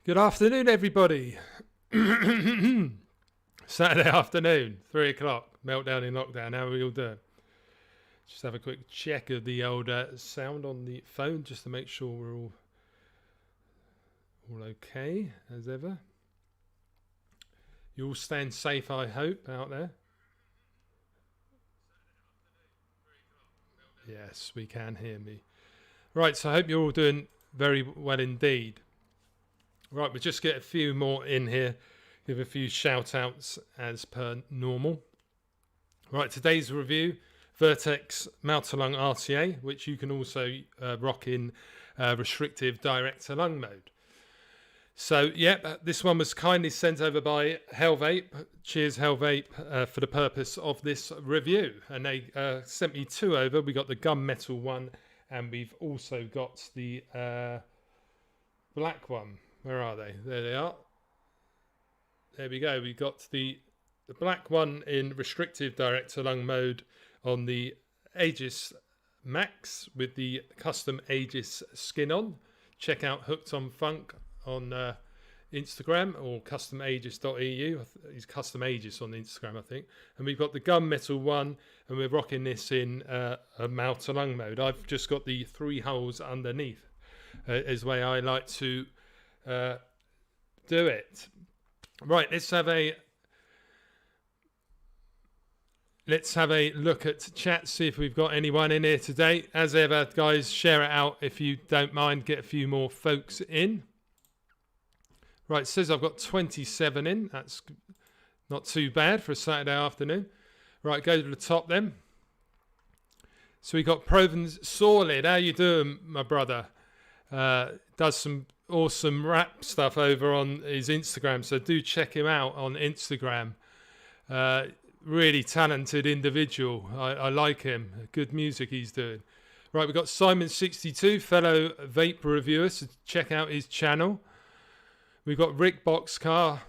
Good afternoon, everybody. Saturday afternoon, 3 o'clock, meltdown in lockdown. How are we all doing? Just have a quick check of the old sound on the phone just to make sure we're all okay, as ever. You all staying safe, I hope, out there. Yes, we can hear me. Right, so I hope you're all doing very well indeed. Right, we'll just get a few more in here, give a few shout outs as per normal. Right, today's review, Vertex Mouth-to-Lung RTA, which you can also rock in restrictive direct-to-lung mode. So, yep, this one was kindly sent over by Hellvape. Cheers, Hellvape, for the purpose of this review. And they sent me two over. We got the gunmetal one, and we've also got the black one. Where are they? There they are. There we go. We got the black one in restrictive direct-to-lung mode on the Aegis Max with the custom Aegis skin on. Check out Hooked on Funk on Instagram, or customaegis.eu. He's custom Aegis on Instagram, I think. And we've got the gunmetal one, and we're rocking this in a mouth-to-lung mode. I've just got the 3 holes underneath, is the way I like to do it. Right, let's have a let's have a look at chat, see if we've got anyone in here today. As ever, guys, share it out if you don't mind. Get a few more folks in. Right, it says I've got 27 in. That's not too bad for a Saturday afternoon. Right, go to the top then. So we got Proven's Solid. How you doing, my brother? Does some awesome rap stuff over on his Instagram, so do check him out on Instagram. Really talented individual. I like him. Good music he's doing. Right, we've got Simon62, fellow vape reviewer, so check out his channel. We've got Rick Boxcar.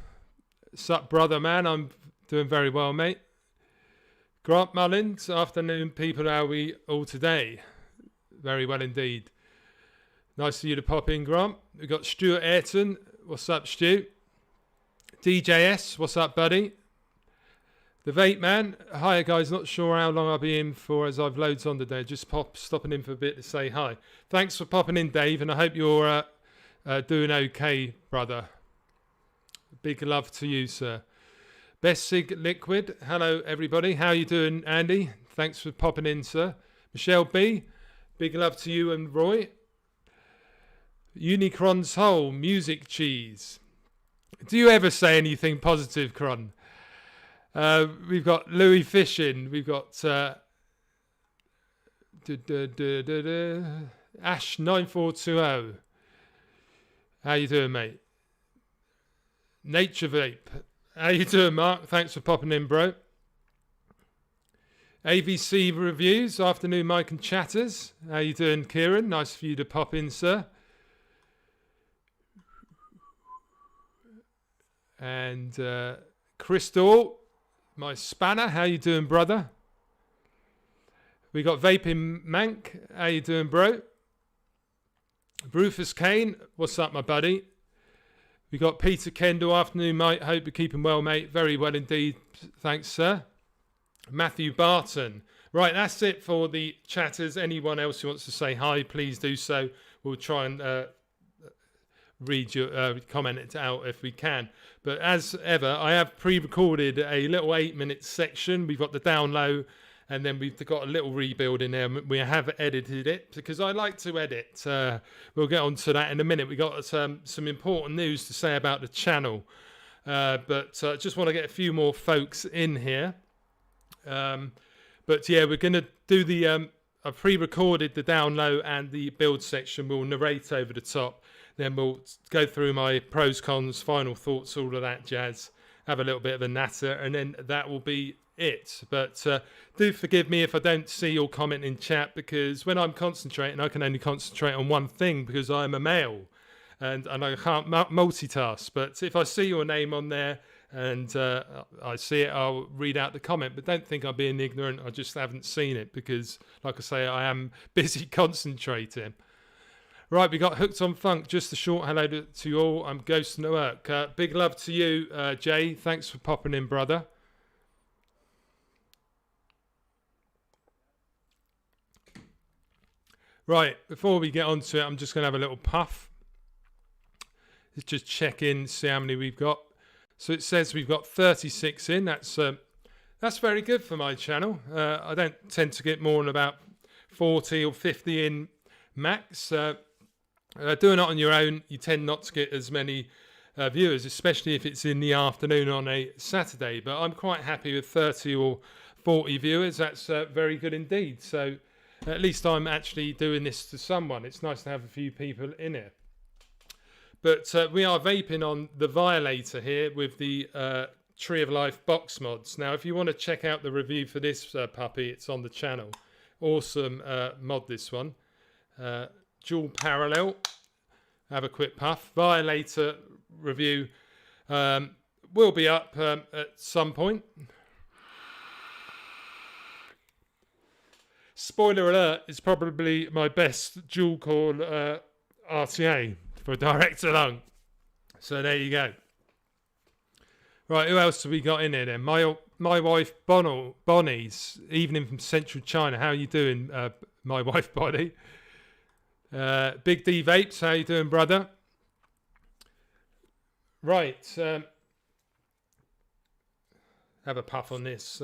Sup, brother, man? I'm doing very well, mate. Grant Mullins, afternoon, people. How are we all today? Very well indeed. Nice of you to pop in, Grant. We've got Stuart Ayrton. What's up, Stu? DJS, what's up, buddy? The Vape Man. Hi, guys. Not sure how long I'll be in for as I've loads on today. Just stopping in for a bit to say hi. Thanks for popping in, Dave, and I hope you're doing okay, brother. Big love to you, sir. Best Sig Liquid. Hello, everybody. How you doing, Andy? Thanks for popping in, sir. Michelle B. Big love to you and Roy. Unicron's Hole. Music Cheese. Do you ever say anything positive, Cron? We've got Louis Fishing. We've got Ash9420. How you doing, mate? Nature Vape. How you doing, Mark? Thanks for popping in, bro. AVC Reviews. Afternoon, Mike and Chatters. How you doing, Kieran? Nice for you to pop in, sir. And Crystal, my spanner. How you doing, brother? We got Vaping Mank. How you doing, bro? Rufus Kane. What's up, my buddy? We got Peter Kendall. Afternoon, mate. Hope you're keeping well, mate. Very well indeed. Thanks, sir. Matthew Barton. Right, that's it for the chatters. Anyone else who wants to say hi, please do so. We'll try and read your comment out if we can. But as ever, I have pre-recorded a little 8-minute section. We've got the down low, and then we've got a little rebuild in there. We have edited it because I like to edit. We'll get on to that in a minute. We got some important news to say about the channel. But just want to get a few more folks in here. But yeah, we're going to do the... I pre-recorded the down low and the build section. We'll narrate over the top. Then we'll go through my pros, cons, final thoughts, all of that jazz. Have a little bit of a natter, and then that will be it. But do forgive me if I don't see your comment in chat, because when I'm concentrating, I can only concentrate on one thing because I'm a male and I can't multitask. But if I see your name on there and I see it, I'll read out the comment. But don't think I'm being ignorant. I just haven't seen it because, like I say, I am busy concentrating. Right, we got Hooked on Funk. Just a short hello to you all. I'm Ghosting to Work. Big love to you, Jay. Thanks for popping in, brother. Right, before we get on to it, I'm just going to have a little puff. Let's just check in, see how many we've got. So it says we've got 36 in. That's very good for my channel. I don't tend to get more than about 40 or 50 in max. Doing it on your own, you tend not to get as many viewers, especially if it's in the afternoon on a Saturday. But I'm quite happy with 30 or 40 viewers. That's very good indeed. So at least I'm actually doing this to someone. It's nice to have a few people in it. But we are vaping on the Violator here with the Tree of Life box mods. Now, if you want to check out the review for this puppy, it's on the channel. Awesome mod, this one. Dual parallel. Have a quick puff. Violator review will be up at some point. Spoiler alert, it's probably my best dual coil RTA for direct to lung. So there you go. Right, who else have we got in here then? My wife Bonnie's, evening from Central China. How are you doing, my wife Bonnie? Big D Vapes, how you doing, brother? Right, have a puff on this.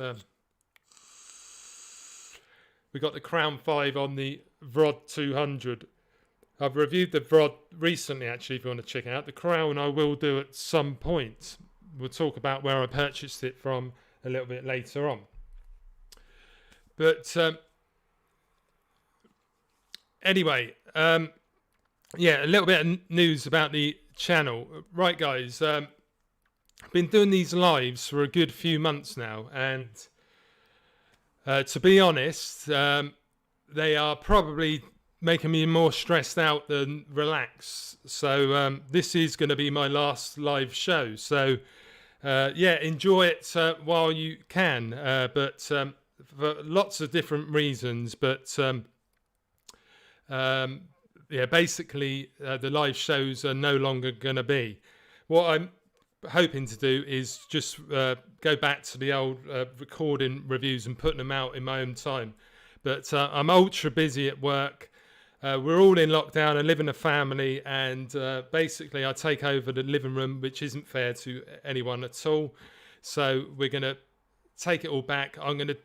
we got the Crown 5 on the VROD 200. I've reviewed the VROD recently, actually, if you want to check it out. The Crown I will do at some point. We'll talk about where I purchased it from a little bit later on. But anyway, yeah, a little bit of news about the channel. Right, guys, I've been doing these lives for a good few months now, and to be honest, they are probably making me more stressed out than relaxed. So this is going to be my last live show. So yeah, enjoy it while you can, but for lots of different reasons. But yeah, basically the live shows are no longer going to be. What I'm hoping to do is just go back to the old recording reviews and putting them out in my own time. But I'm ultra busy at work. We're all in lockdown and live in a family, and basically I take over the living room, which isn't fair to anyone at all. So we're going to take it all back. I'm going to,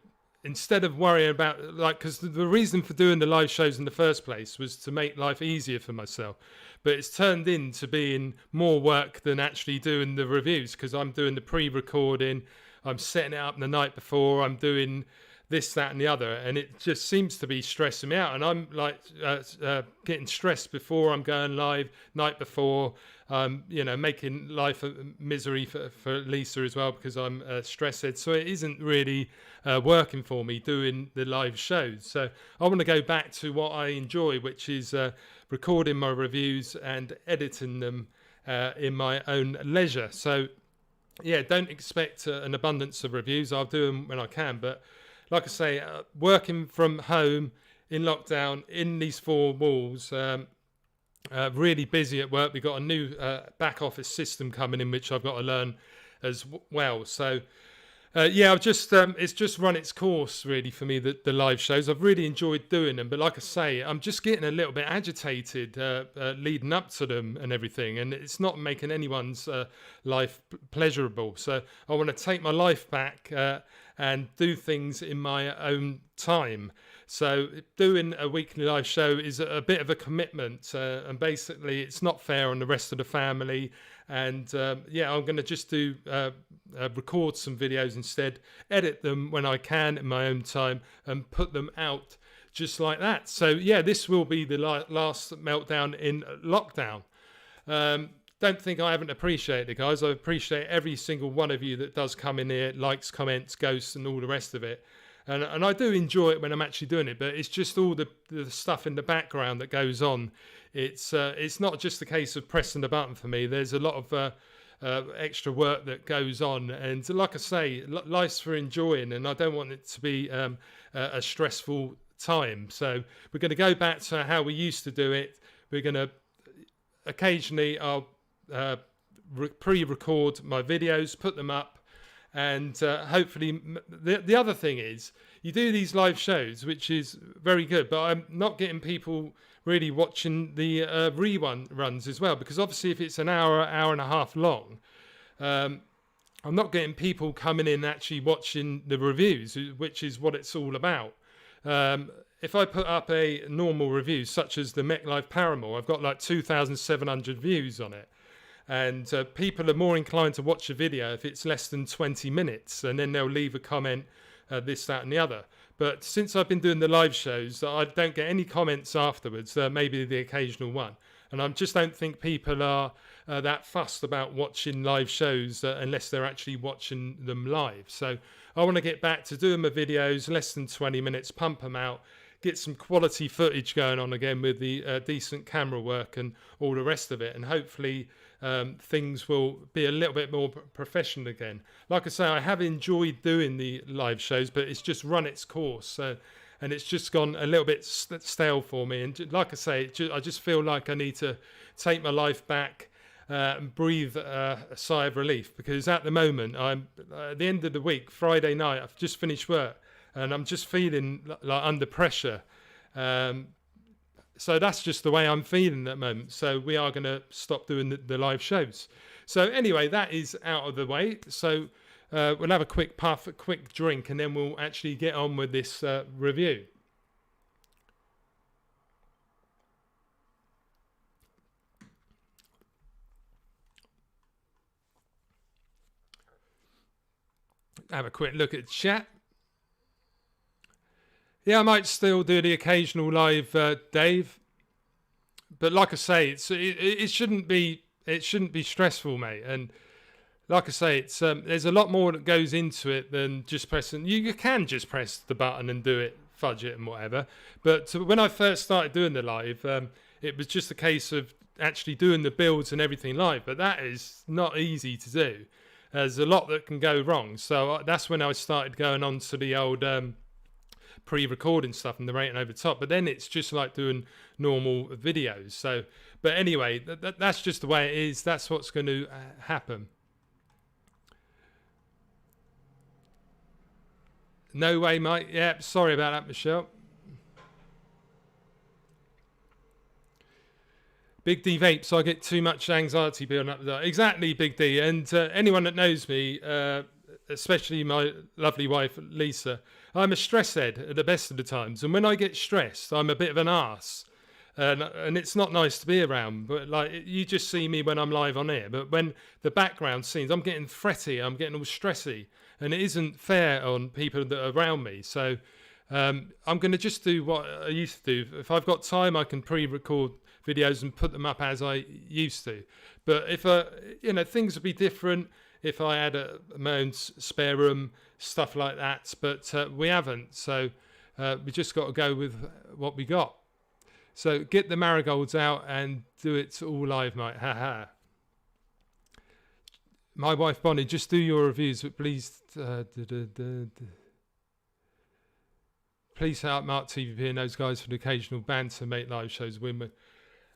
instead of worrying about, like, because the reason for doing the live shows in the first place was to make life easier for myself. But it's turned into being more work than actually doing the reviews, because I'm doing the pre-recording, I'm setting it up the night before, I'm doing this, that, and the other, and it just seems to be stressing me out. And I'm like getting stressed before I'm going live, night before, you know, making life a misery for Lisa as well, because I'm stressed. So it isn't really working for me doing the live shows. So I want to go back to what I enjoy, which is recording my reviews and editing them in my own leisure. So yeah, don't expect an abundance of reviews. I'll do them when I can, but like I say, working from home in lockdown in these four walls, really busy at work. We've got a new back office system coming in, which I've got to learn as well. So yeah, I've just it's just run its course really for me, the live shows. I've really enjoyed doing them, but like I say, I'm just getting a little bit agitated leading up to them and everything, and it's not making anyone's life pleasurable. So I want to take my life back and do things in my own time. So doing a weekly live show is a bit of a commitment, and basically it's not fair on the rest of the family. And yeah, I'm going to just do record some videos instead, edit them when I can in my own time, and put them out just like that. So yeah, this will be the last meltdown in lockdown. Don't think I haven't appreciated it, guys. I appreciate every single one of you that does come in here, likes, comments, ghosts, and all the rest of it. And I do enjoy it when I'm actually doing it, but it's just all the stuff in the background that goes on. It's not just a case of pressing the button for me. There's a lot of extra work that goes on. And like I say, life's for enjoying, and I don't want it to be a stressful time. So we're going to go back to how we used to do it. We're going to occasionally I'll pre-record my videos, put them up, and hopefully the other thing is you do these live shows, which is very good, but I'm not getting people really watching the reruns as well, because obviously if it's an hour and a half long, I'm not getting people coming in actually watching the reviews, which is what it's all about. If I put up a normal review such as the Mech Life Paramore, I've got like 2,700 views on it. And people are more inclined to watch a video if it's less than 20 minutes, and then they'll leave a comment, this, that, and the other. But since I've been doing the live shows, I don't get any comments afterwards, maybe the occasional one. And I just don't think people are that fussed about watching live shows unless they're actually watching them live. So I want to get back to doing my videos, less than 20 minutes, pump them out, get some quality footage going on again with the decent camera work and all the rest of it. And hopefully things will be a little bit more professional again. Like I say, I have enjoyed doing the live shows, but it's just run its course, and it's just gone a little bit stale for me. And like I say, I just feel like I need to take my life back and breathe a sigh of relief, because at the moment I'm at the end of the week, Friday night, I've just finished work and I'm just feeling like under pressure. So that's just the way I'm feeling at the moment. So we are going to stop doing the live shows. So anyway, that is out of the way. So we'll have a quick puff, a quick drink, and then we'll actually get on with this review. have a quick look at chat. Yeah, I might still do the occasional live, Dave. But like I say, it shouldn't be stressful, mate. And like I say, it's there's a lot more that goes into it than just pressing. You can just press the button and do it, fudge it and whatever. But when I first started doing the live, it was just a case of actually doing the builds and everything live. But that is not easy to do. There's a lot that can go wrong. So that's when I started going on to the old pre-recording stuff and the rating over top. But then it's just like doing normal videos. So, but anyway, that's just the way it is. That's what's going to happen. No way, Mike. Yeah, sorry about that, Michelle. Big D vape, so I get too much anxiety building up. Exactly, Big D. And anyone that knows me, especially my lovely wife, Lisa, I'm a stress head at the best of the times. And when I get stressed, I'm a bit of an arse. And it's not nice to be around. But like, you just see me when I'm live on air. But when the background scenes, I'm getting fretty, I'm getting all stressy. And it isn't fair on people that are around me. So I'm going to just do what I used to do. If I've got time, I can pre-record videos and put them up as I used to. But if things would be different if I had my own spare room, stuff like that. But we haven't, so we just got to go with what we got. So get the marigolds out and do it all live, mate. Ha. My wife Bonnie, just do your reviews, but please, please help Mark TVP and those guys for the occasional banter, make live shows.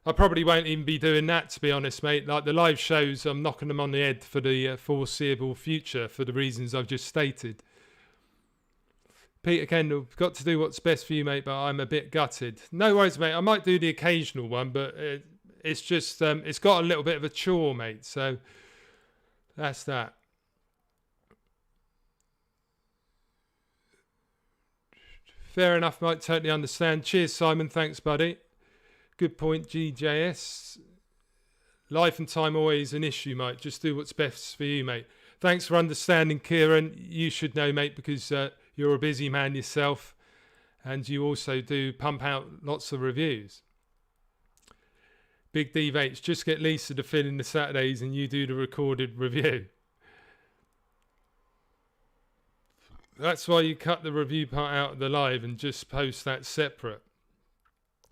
I probably won't even be doing that, to be honest, mate. Like the live shows, I'm knocking them on the head for the foreseeable future for the reasons I've just stated. Peter Kendall, got to do what's best for you, mate, but I'm a bit gutted. No worries, mate. I might do the occasional one, but it's just, it's got a little bit of a chore, mate. So that's that. Fair enough, mate. Totally understand. Cheers, Simon. Thanks, buddy. Good point, GJS. Life and time always an issue, mate. Just do what's best for you, mate. Thanks for understanding, Kieran. You should know, mate, because you're a busy man yourself. And you also do pump out lots of reviews. Big D Vapes, just get Lisa to fill in the Saturdays and you do the recorded review. That's why you cut the review part out of the live and just post that separate.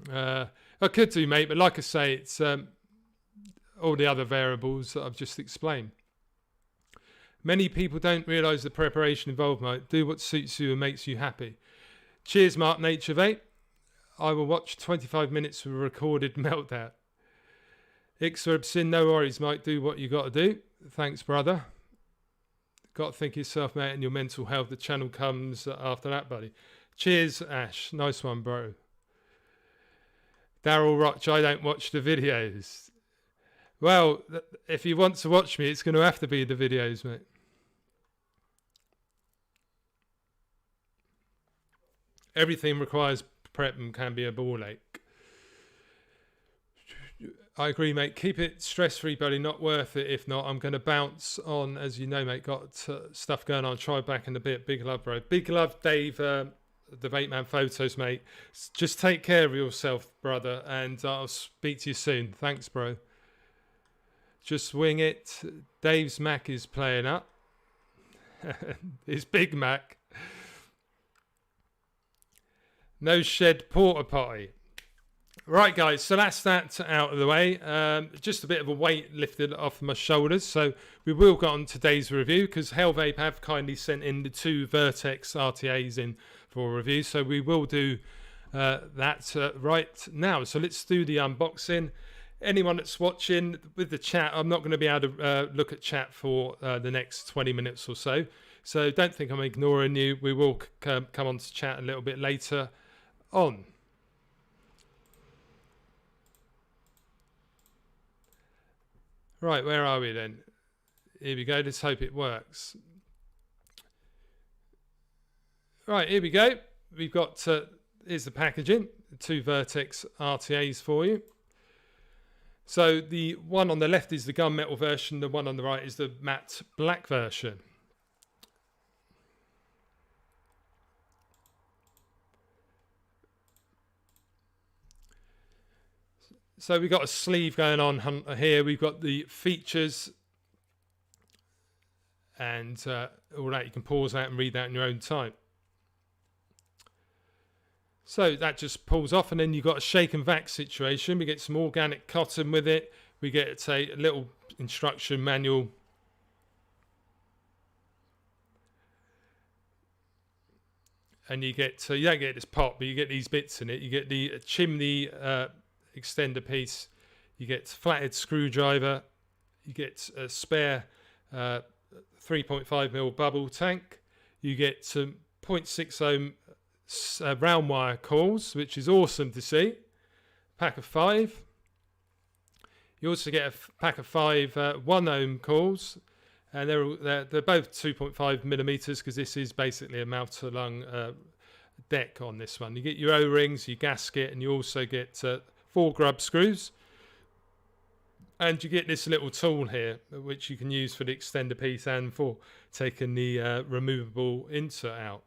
I could do, mate, but like I say, it's all the other variables that I've just explained. Many people don't realise the preparation involved, mate. Do what suits you and makes you happy. Cheers, Mark Nature Vape. I will watch 25 minutes of a recorded meltdown. Ixerbsin, no worries, mate. Do what you got to do. Thanks, brother. Got to think of yourself, mate, and your mental health. The channel comes after that, buddy. Cheers, Ash. Nice one, bro. Daryl Roch, I don't watch the videos. Well, if you want to watch me, it's going to have to be the videos, mate. Everything requires prep and can be a ball ache. I agree, mate. Keep it stress-free, buddy. Not worth it. If not, I'm going to bounce on. As you know, mate, got stuff going on. Try back in a bit. Big love, bro. Big love, Dave. The Vape Man Photos, mate. Just take care of yourself, brother. And I'll speak to you soon. Thanks, bro. Just wing it. Dave's Mac is playing up. His Big Mac. No shed porta potty. Right, guys, so that's that out of the way. Just a bit of a weight lifted off my shoulders. So we will get on today's review because Hellvape have kindly sent in the 2 Vertex RTAs in for a review. So we will do that right now. So let's do the unboxing. Anyone that's watching with the chat, I'm not going to be able to look at chat for the next 20 minutes or so. So don't think I'm ignoring you. We will come on to chat a little bit later on. Right, where are we then? Here we go. Let's hope it works. Right, here we go. We've got, here's the packaging, 2 Vertex RTAs for you. So the one on the left is the gunmetal version. The one on the right is the matte black version. So we've got a sleeve going on here. We've got the features and all that. You can pause that and read that in your own time. So that just pulls off, and then you've got a shake and vac situation. We get some organic cotton with it. We get a little instruction manual. And you get, you don't get this pot, but you get these bits in it. You get the chimney extender piece. You get flathead screwdriver. You get a spare 3.5mm bubble tank. You get some 0.6 ohm round wire coils, which is awesome to see. Pack of 5. You also get a pack of 5 1 ohm coils, and they're both 2.5mm because this is basically a mouth to lung deck on this one. You get your O-rings, your gasket, and you also get 4 grub screws. And you get this little tool here, which you can use for the extender piece and for taking the removable insert out.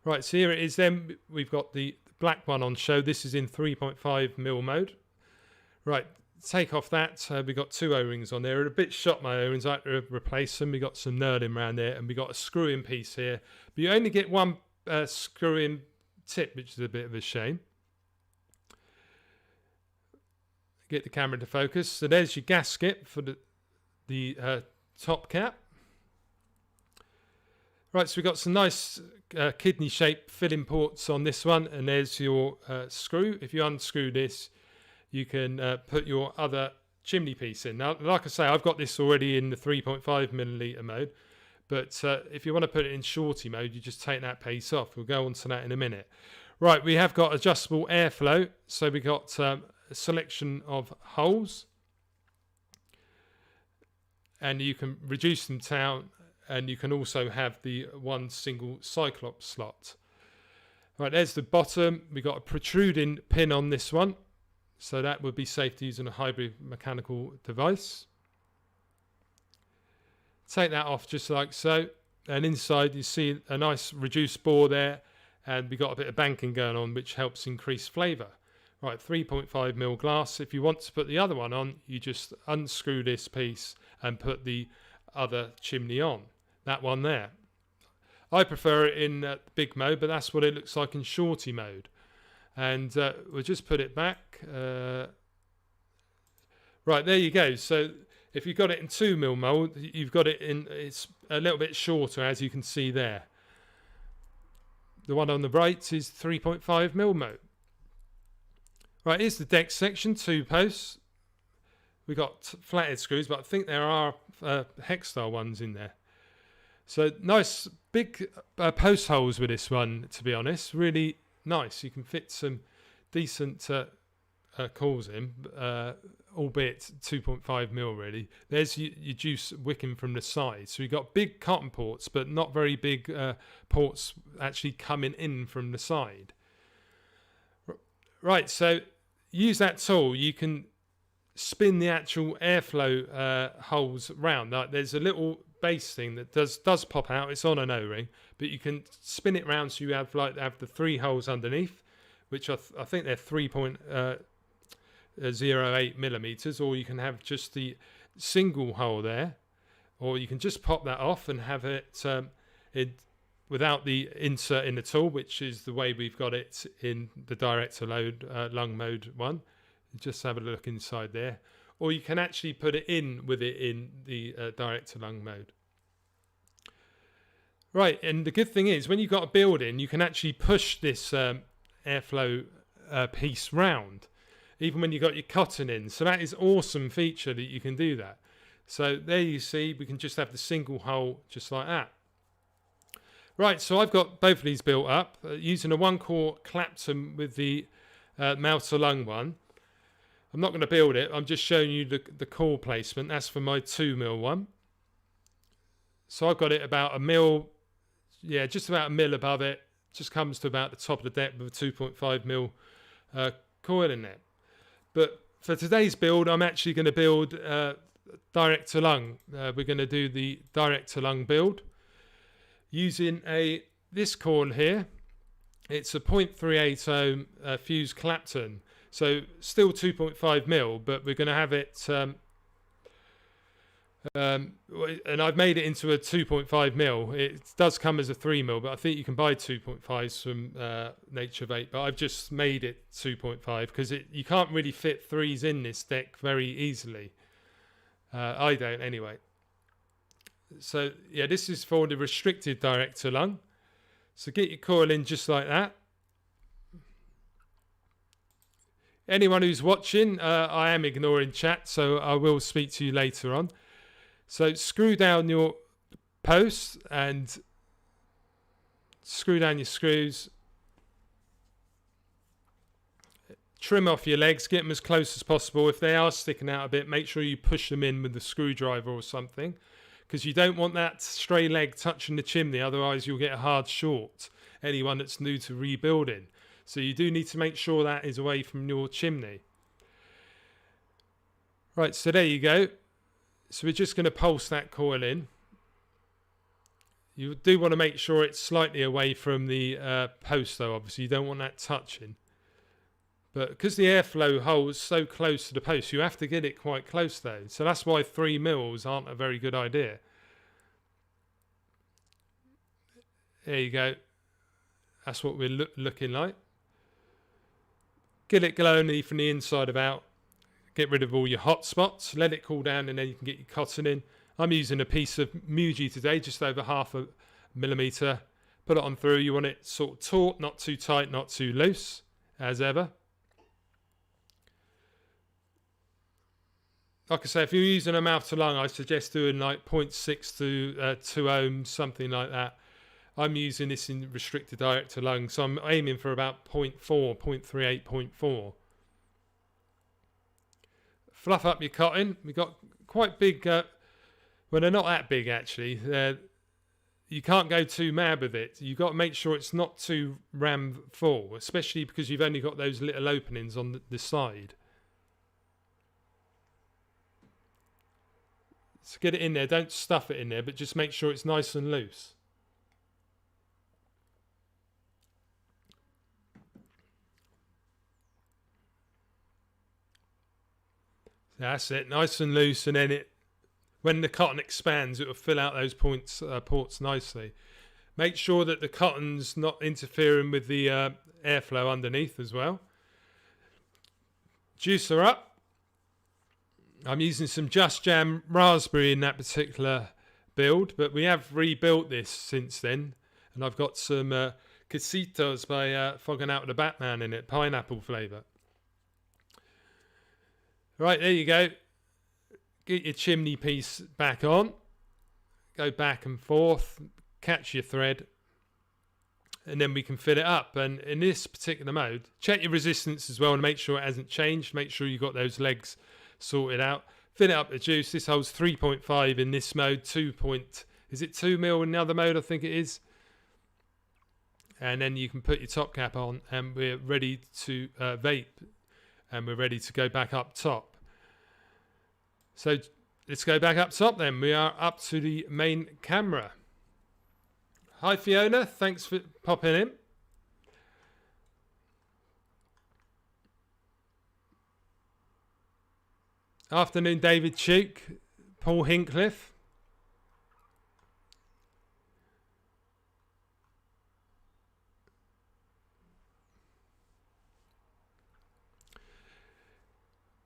Right, so here it is then. We've got the black one on show. This is in 3.5mm mode. Right, take off that. We've got 2 O-rings on there. They're a bit shot, my O-rings. I had to replace them. We've got some knurling around there, and we've got a screw-in piece here. But you only get one screw-in tip, which is a bit of a shame. Get the camera to focus. So there's your gasket for the top cap. Right, so we've got some nice kidney-shaped filling ports on this one, and there's your screw. If you unscrew this, you can put your other chimney piece in. Now, like I say, I've got this already in the 3.5mm mode, but if you want to put it in shorty mode, you just take that piece off. We'll go on to that in a minute. Right, we have got adjustable airflow, so we've got a selection of holes, and you can reduce them down, and you can also have the one single Cyclops slot. Right, there's the bottom. We've got a protruding pin on this one, so that would be safe to use in a hybrid mechanical device. Take that off just like so, and inside you see a nice reduced bore there, and we've got a bit of banking going on, which helps increase flavour. Right, 3.5mm glass. If you want to put the other one on, you just unscrew this piece and put the other chimney on. That one there. I prefer it in big mode, but that's what it looks like in shorty mode. And we'll just put it back. Right, there you go. So if you've got it in 2mm mode, you've got it in, it's a little bit shorter, as you can see there. The one on the right is 3.5mm mode. Right, here's the deck section, 2 posts. We've got flathead screws, but I think there are hex style ones in there. So nice big post holes with this one, to be honest. Really nice. You can fit some decent coils in, albeit 2.5mm really. There's your juice wicking from the side. So you've got big cotton ports, but not very big ports actually coming in from the side. Right, so use that tool. You can spin the actual airflow holes round. Like, there's a little base thing that does pop out. It's on an O-ring, but you can spin it round so you have the 3 holes underneath, which I think they're 3.08mm, or you can have just the single hole there, or you can just pop that off and have it without the insert in the tool, which is the way we've got it in the direct to load lung mode one. Just have a look inside there, or you can actually put it in with it in the direct to lung mode. Right, and the good thing is when you've got a build-in, you can actually push this airflow piece round, even when you've got your cotton in. So that is an awesome feature that you can do that. So there you see, we can just have the single hole just like that. Right, so I've got both of these built up using a 1-core Clapton with the mouth to lung one. I'm not going to build it. I'm just showing you the core placement. That's for my 2mm one. So I've got it about 1 mil, yeah, just about 1 mil above it. Just comes to about the top of the deck with a 2.5mm coil in there. But for today's build, I'm actually going to build direct to lung. We're going to do the direct to lung build using this coil here. It's a 0.38 ohm fused Clapton. So still 2.5 mil, but we're going to have it, and I've made it into a 2.5 mil. It does come as a 3 mil, but I think you can buy 2.5s from Nature Vape, but I've just made it 2.5 because you can't really fit 3s in this deck very easily. I don't anyway. So yeah, this is for the restricted direct to lung. So get your coil in just like that. Anyone who's watching, I am ignoring chat, so I will speak to you later on. So screw down your post and screw down your screws. Trim off your legs, get them as close as possible. If they are sticking out a bit, make sure you push them in with the screwdriver or something, because you don't want that stray leg touching the chimney, otherwise you'll get a hard short, anyone that's new to rebuilding. So you do need to make sure that is away from your chimney. Right, so there you go. So we're just going to pulse that coil in. You do want to make sure it's slightly away from the post though, obviously you don't want that touching. But because the airflow hole's so close to the post, you have to get it quite close though. So that's why 3 mils aren't a very good idea. There you go. That's what we're looking like. Get it glowing from the inside about. Get rid of all your hot spots. Let it cool down and then you can get your cotton in. I'm using a piece of Muji today, just over 0.5 millimeter. Put it on through. You want it sort of taut, not too tight, not too loose, as ever. Like I say, if you're using a mouth to lung, I suggest doing like 0.6 to 2 ohms, something like that. I'm using this in restricted direct to lung, so I'm aiming for about 0.4, 0.38, 0.4. Fluff up your cotton. We've got quite big, well, they're not that big actually. You can't go too mad with it. You've got to make sure it's not too ram full, especially because you've only got those little openings on the side. So get it in there, don't stuff it in there, but just make sure it's nice and loose. That's it, nice and loose, and then when the cotton expands, it will fill out those ports nicely. Make sure that the cotton's not interfering with the airflow underneath as well. Juicer up. I'm using some Just Jam raspberry in that particular build, but we have rebuilt this since then, and I've got some Quesitos by Fogging Out with the Batman in it, pineapple flavour. Right, there you go. Get your chimney piece back on. Go back and forth. Catch your thread. And then we can fit it up. And in this particular mode, check your resistance as well and make sure it hasn't changed. Make sure you've got those legs sorted out. Fit it up the juice. This holds 3.5 in this mode. Is it 2 mil in the other mode? I think it is. And then you can put your top cap on and we're ready to vape. And we're ready to go back up top. So let's go back up top then. We are up to the main camera. Hi Fiona, thanks for popping in. Afternoon David Cheek, Paul Hincliffe.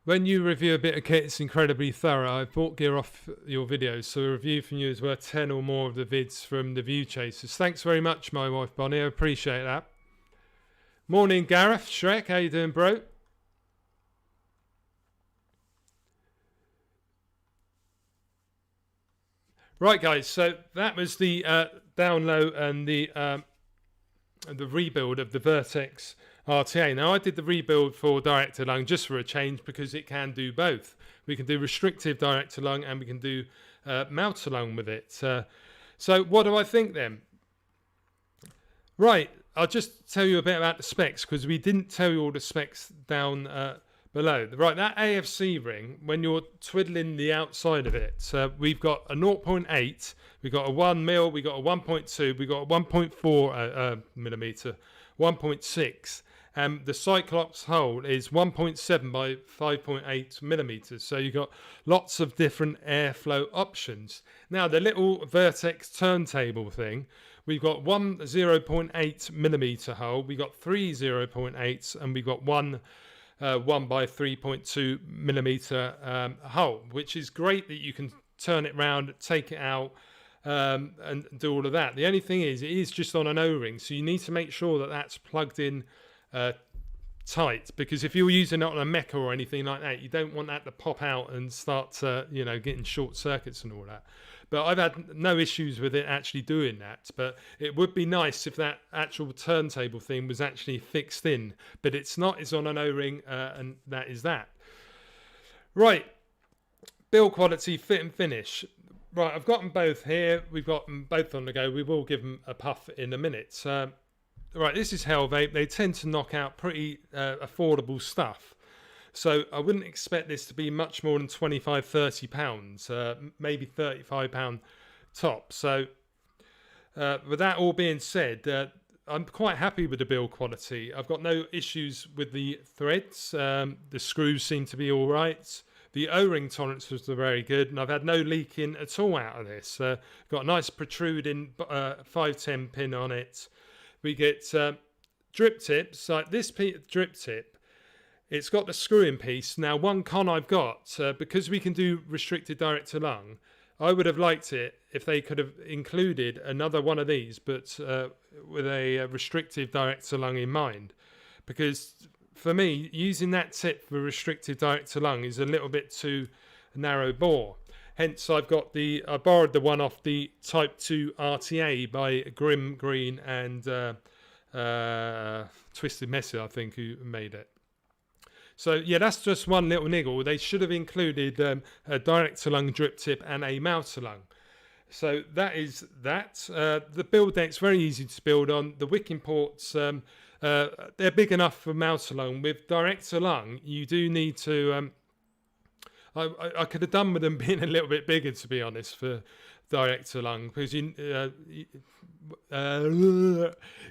When you review a bit of kit, it's incredibly thorough. I've bought gear off your videos, so a review from you is worth 10 or more of the vids from the View Chasers. Thanks very much, my wife Bonnie. I appreciate that. Morning, Gareth. Shrek, how you doing, bro? Right, guys. So that was the down low and the rebuild of the Vertex RTA. Now I did the rebuild for direct to lung just for a change because it can do both. We can do restrictive direct to lung and we can do mouth to lung with it. So what do I think then? Right, I'll just tell you a bit about the specs because we didn't tell you all the specs down below. Right, that AFC ring, when you're twiddling the outside of it, we've got a 0.8, we've got a 1 mil, we've got a 1.2, we've got a 1.4 millimeter, 1.6, and the Cyclops hole is 1.7 by 5.8 millimeters. So you've got lots of different airflow options. Now the little Vertex turntable thing, we've got one 0.8 millimeter hole, we got three 0.8s, and we've got one 1 by 3.2 millimeter hole, which is great that you can turn it round, take it out, and do all of that. The only thing is, it is just on an O-ring, so you need to make sure that that's plugged in tight, because if you're using it on a mecha or anything like that, you don't want that to pop out and start getting short circuits and all that. But I've had no issues with it actually doing that. But it would be nice if that actual turntable thing was actually fixed in, but it's not. It's on an O-ring, and that is that. Right, build quality, fit and finish. Right, I've got them both here. We've got them both on the go. We will give them a puff in a minute. Right, this is Hellvape. They tend to knock out pretty affordable stuff. So I wouldn't expect this to be much more than £25–30, maybe £35 top. So with that all being said, I'm quite happy with the build quality. I've got no issues with the threads. The screws seem to be all right. The O-ring tolerance was very good, and I've had no leaking at all out of this. Got a nice protruding 510 pin on it. We get drip tips, like this drip tip. It's got the screw-in piece. Now, one con I've got, because we can do restricted direct to lung, I would have liked it if they could have included another one of these, but with a restrictive direct to lung in mind. Because for me, using that tip for restricted direct to lung is a little bit too narrow bore. Hence, I borrowed the one off the Type 2 RTA by Grim Green and Twisted Messer, I think, who made it. So, yeah, that's just one little niggle. They should have included a direct-to-lung drip tip and a mouth-to-lung. So that is that. The build deck's very easy to build on. The wicking ports, they're big enough for mouth-to-lung. With direct-to-lung, you do need to... I could have done with them being a little bit bigger, to be honest, for direct to lung, because you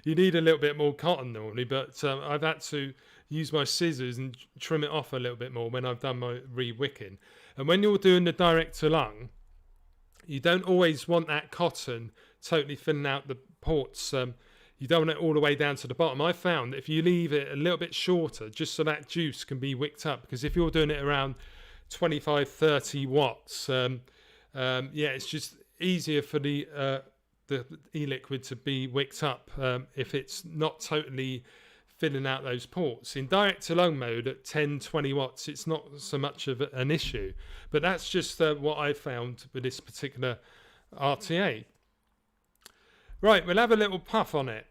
need a little bit more cotton normally, but I've had to use my scissors and trim it off a little bit more when I've done my re-wicking. And when you're doing the direct to lung, you don't always want that cotton totally filling out the ports. You don't want it all the way down to the bottom. I found that if you leave it a little bit shorter, just so that juice can be wicked up, because if you're doing it around 25–30 watts, it's just easier for the e-liquid to be wicked up if it's not totally filling out those ports. In direct to lung mode at 10–20 watts, it's not so much of an issue, but that's just what I found with this particular RTA. Right, we'll have a little puff on it.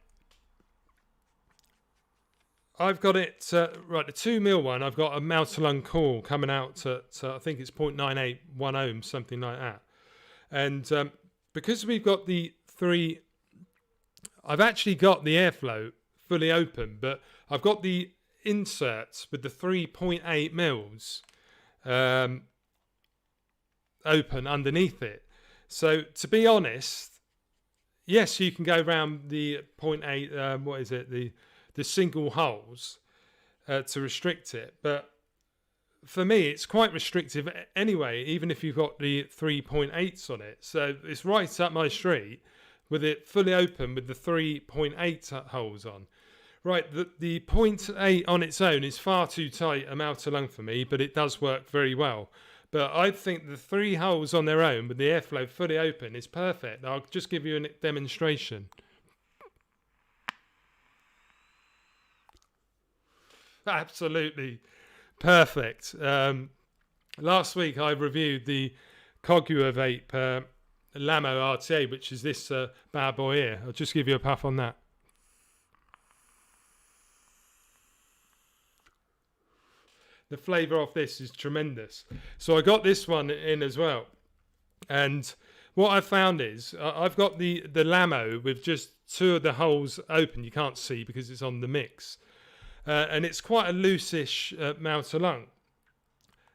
I've got it, right, the 2mm one, I've got a mouth-to-lung coil coming out at, I think it's 0.981 ohms, something like that. And because we've got the three, I've actually got the airflow fully open, but I've got the inserts with the 3.8 mils open underneath it. So to be honest, yes, you can go around the 0.8, the single holes to restrict it, but for me it's quite restrictive anyway, even if you've got the 3.8s on it. So it's right up my street with it fully open with the 3.8 holes on. Right, the 0.8 on its own is far too tight a mouth to lung for me, but it does work very well. But I think the 3 holes on their own with the airflow fully open is perfect. I'll just give you a demonstration. Absolutely perfect. Last week I reviewed the Cogua Vape Lamo RTA, which is this bad boy here. I'll just give you a puff on that. The flavour of this is tremendous. So I got this one in as well. And what I found is I've got the Lamo with just 2 of the holes open. You can't see because it's on the mix. And it's quite a loose-ish mouth to lung.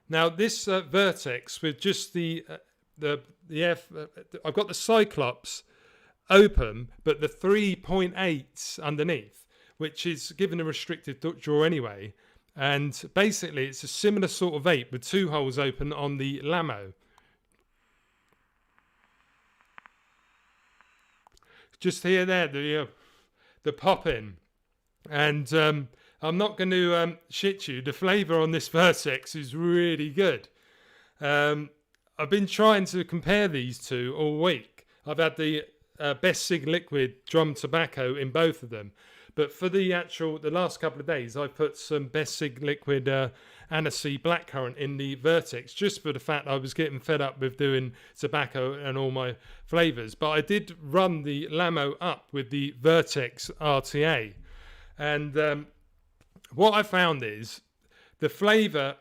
Now this Vertex with just I've got the Cyclops open, but the 3.8s underneath. which is given a restricted draw anyway. And basically, it's a similar sort of vape with 2 holes open on the Lamo. Just hear there the pop in. And I'm not going to shit you. The flavour on this Vertex is really good. I've been trying to compare these two all week. I've had the Best Sig Liquid drum tobacco in both of them. But for the last couple of days, I put some Best Sig Liquid Anise Blackcurrant in the Vertex, just for the fact I was getting fed up with doing tobacco and all my flavours. But I did run the Lamo up with the Vertex RTA. And what I found is the flavour,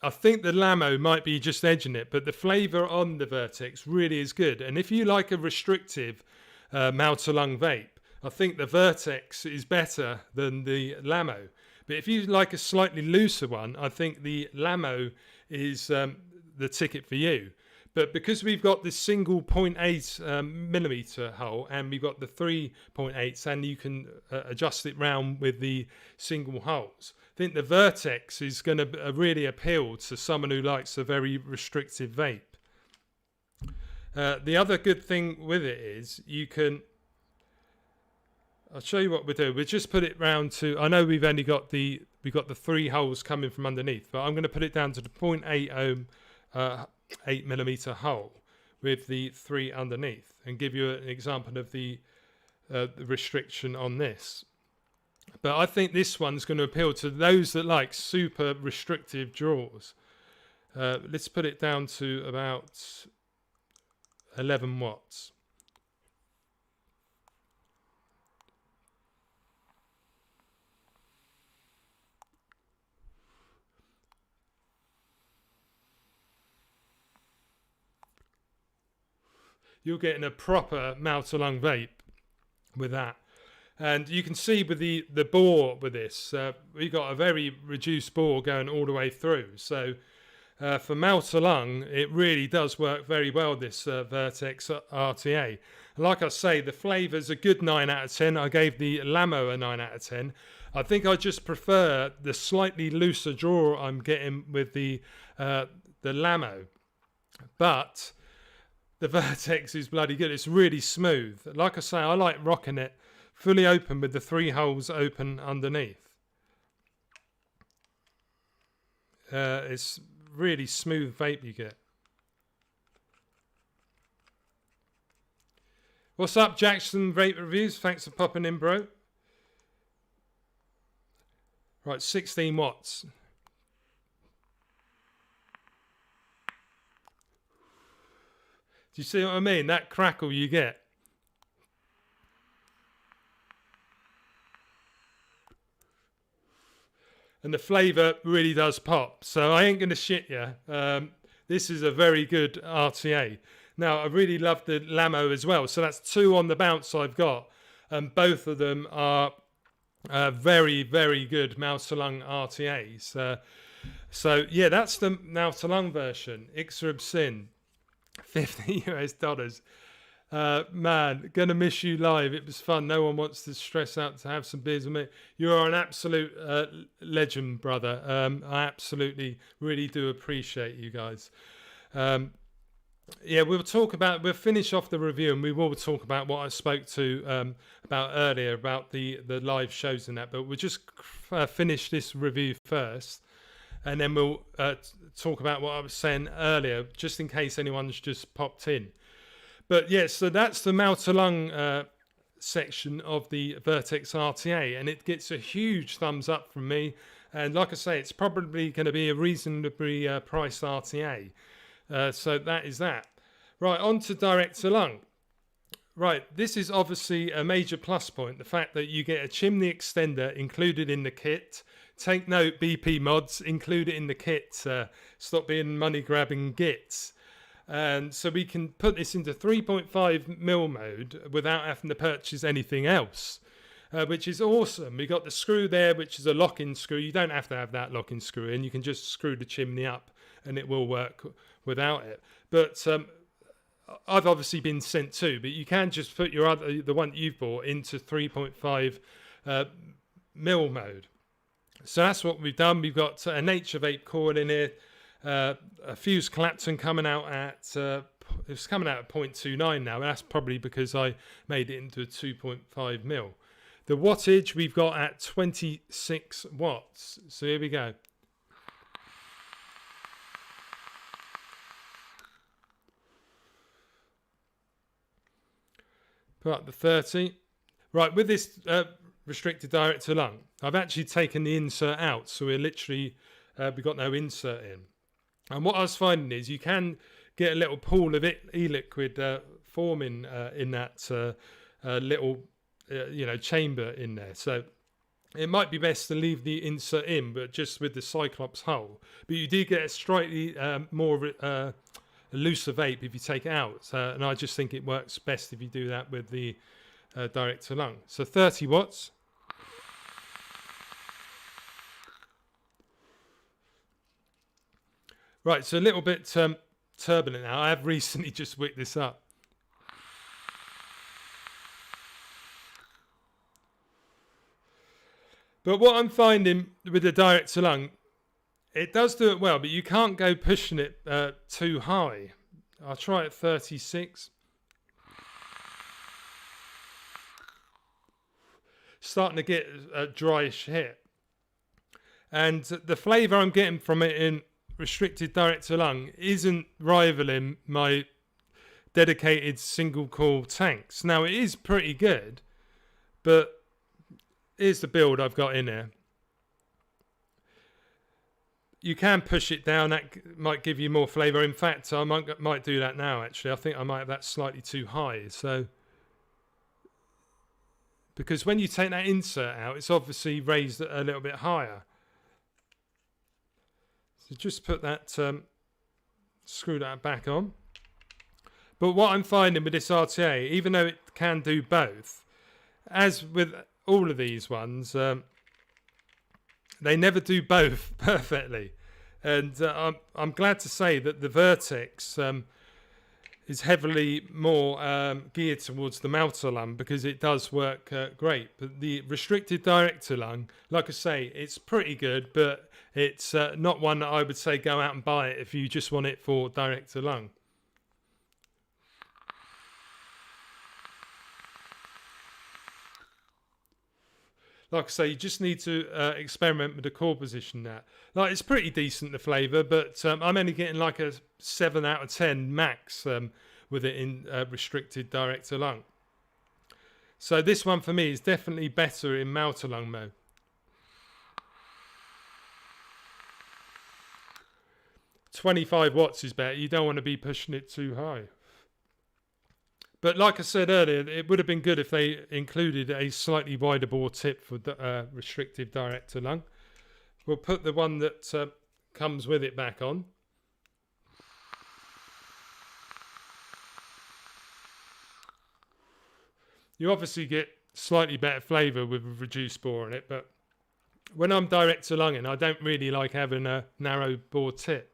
I think the Lamo might be just edging it, but the flavour on the Vertex really is good. And if you like a restrictive mouth to lung vape, I think the Vertex is better than the Lamo. But if you like a slightly looser one, I think the Lamo is the ticket for you. But because we've got this single 0.8 millimeter hole and we've got the 3.8s and you can adjust it round with the single holes, I think the Vertex is going to really appeal to someone who likes a very restrictive vape. The other good thing with it is you can... I'll show you what we do. We'll just put it round to... I know we've only got the 3 holes coming from underneath, but I'm going to put it down to the 0.8 ohm 8 millimeter hole with the 3 underneath and give you an example of the restriction on this. But I think this one's going to appeal to those that like super restrictive draws. Let's put it down to about 11 watts. You're getting a proper mouth to lung vape with that. And you can see with the bore with this, we've got a very reduced bore going all the way through. So for mouth to lung, it really does work very well, this Vertex RTA. Like I say, the flavour's a good 9 out of 10. I gave the Lamo a 9 out of 10. I think I just prefer the slightly looser draw I'm getting with the Lamo. But the Vertex is bloody good. It's really smooth. Like I say, I like rocking it fully open with the 3 holes open underneath. It's really smooth vape you get. What's up, Jackson Vape Reviews? Thanks for popping in, bro. Right, 16 watts. Do you see what I mean? That crackle you get. And the flavour really does pop. So I ain't going to shit you. This is a very good RTA. Now, I really love the Lamo as well. So that's 2 on the bounce I've got. And both of them are very, very good mouth to lung RTAs. So, yeah, that's the mouth to lung version. Ixer Sin. $50 US. Man, gonna miss you live. It was fun. No one wants to stress out to have some beers with me. You are an absolute legend, brother. I absolutely really do appreciate you guys. Yeah, we'll finish off the review and we will talk about what I spoke to about earlier about the live shows and that, but we'll just finish this review first. And then we'll talk about what I was saying earlier, just in case anyone's just popped in. But yeah, so that's the mouth to lung section of the Vertex RTA, and it gets a huge thumbs up from me. And like I say, it's probably going to be a reasonably priced RTA. So that is that. Right, on to direct to lung. Right, this is obviously a major plus point, the fact that you get a chimney extender included in the kit. Take note, BP mods, include it in the kit. Stop being money-grabbing gits. And so we can put this into 3.5 mil mode without having to purchase anything else, which is awesome. We got the screw there, which is a lock-in screw. You don't have to have that lock-in screw in. You can just screw the chimney up and it will work without it. But I've obviously been sent 2, but you can just put the one you've bought into 3.5 mill mode. So that's what we've done. We've got an Vape coil in here, a fused Clapton coming out at it's coming out at 0.29 now. That's probably because I made it into a 2.5 mil. The wattage we've got at 26 watts. So here we go. Put up the 30. Right, with this restricted direct to lung, I've actually taken the insert out, so we're literally we've got no insert in. And what I was finding is you can get a little pool of e-liquid forming in that little chamber in there. So it might be best to leave the insert in, but just with the Cyclops hole. But you do get a slightly more looser vape if you take it out, and I just think it works best if you do that with the direct to lung. So 30 watts. Right, so a little bit turbulent now. I have recently just wicked this up. But what I'm finding with the direct to lung, it does do it well, but you can't go pushing it too high. I'll try at 36. Starting to get a dryish hit. And the flavour I'm getting from it in restricted direct to lung isn't rivaling my dedicated single coil tanks. Now, it is pretty good, but here's the build I've got in here. You can push it down. That might give you more flavour. In fact, I might do that now, actually. I think I might have that slightly too high. So, because when you take that insert out, it's obviously raised a little bit higher. So just put that, screw that back on. But what I'm finding with this RTA, even though it can do both, as with all of these ones, they never do both perfectly. And I'm glad to say that the Vertex is heavily more geared towards the mouth lung, because it does work great. But the restricted direct to lung, like I say, it's pretty good, but it's not one that I would say go out and buy it if you just want it for direct to lung. Like I say, you just need to experiment with the core position now. Like, it's pretty decent, the flavour, but I'm only getting like a 7 out of 10 max with it in restricted direct to lung. So this one for me is definitely better in mouth to lung mode. .25 watts is better. You don't want to be pushing it too high. But like I said earlier, it would have been good if they included a slightly wider bore tip for the restrictive direct to lung. We'll put the one that comes with it back on. You obviously get slightly better flavour with a reduced bore in it, but when I'm direct to lunging, I don't really like having a narrow bore tip.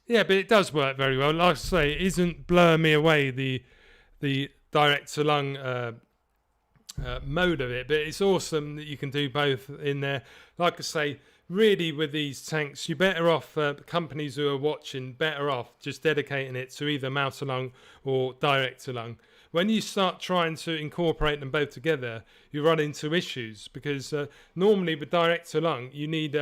Yeah, but it does work very well. Like I say, it isn't blowing me away, the direct to lung mode of it, but it's awesome that you can do both in there. Like I say, really with these tanks, you're better off, companies who are watching, better off just dedicating it to either mouth to lung or direct to lung. When you start trying to incorporate them both together, you run into issues, because normally with direct to lung, you need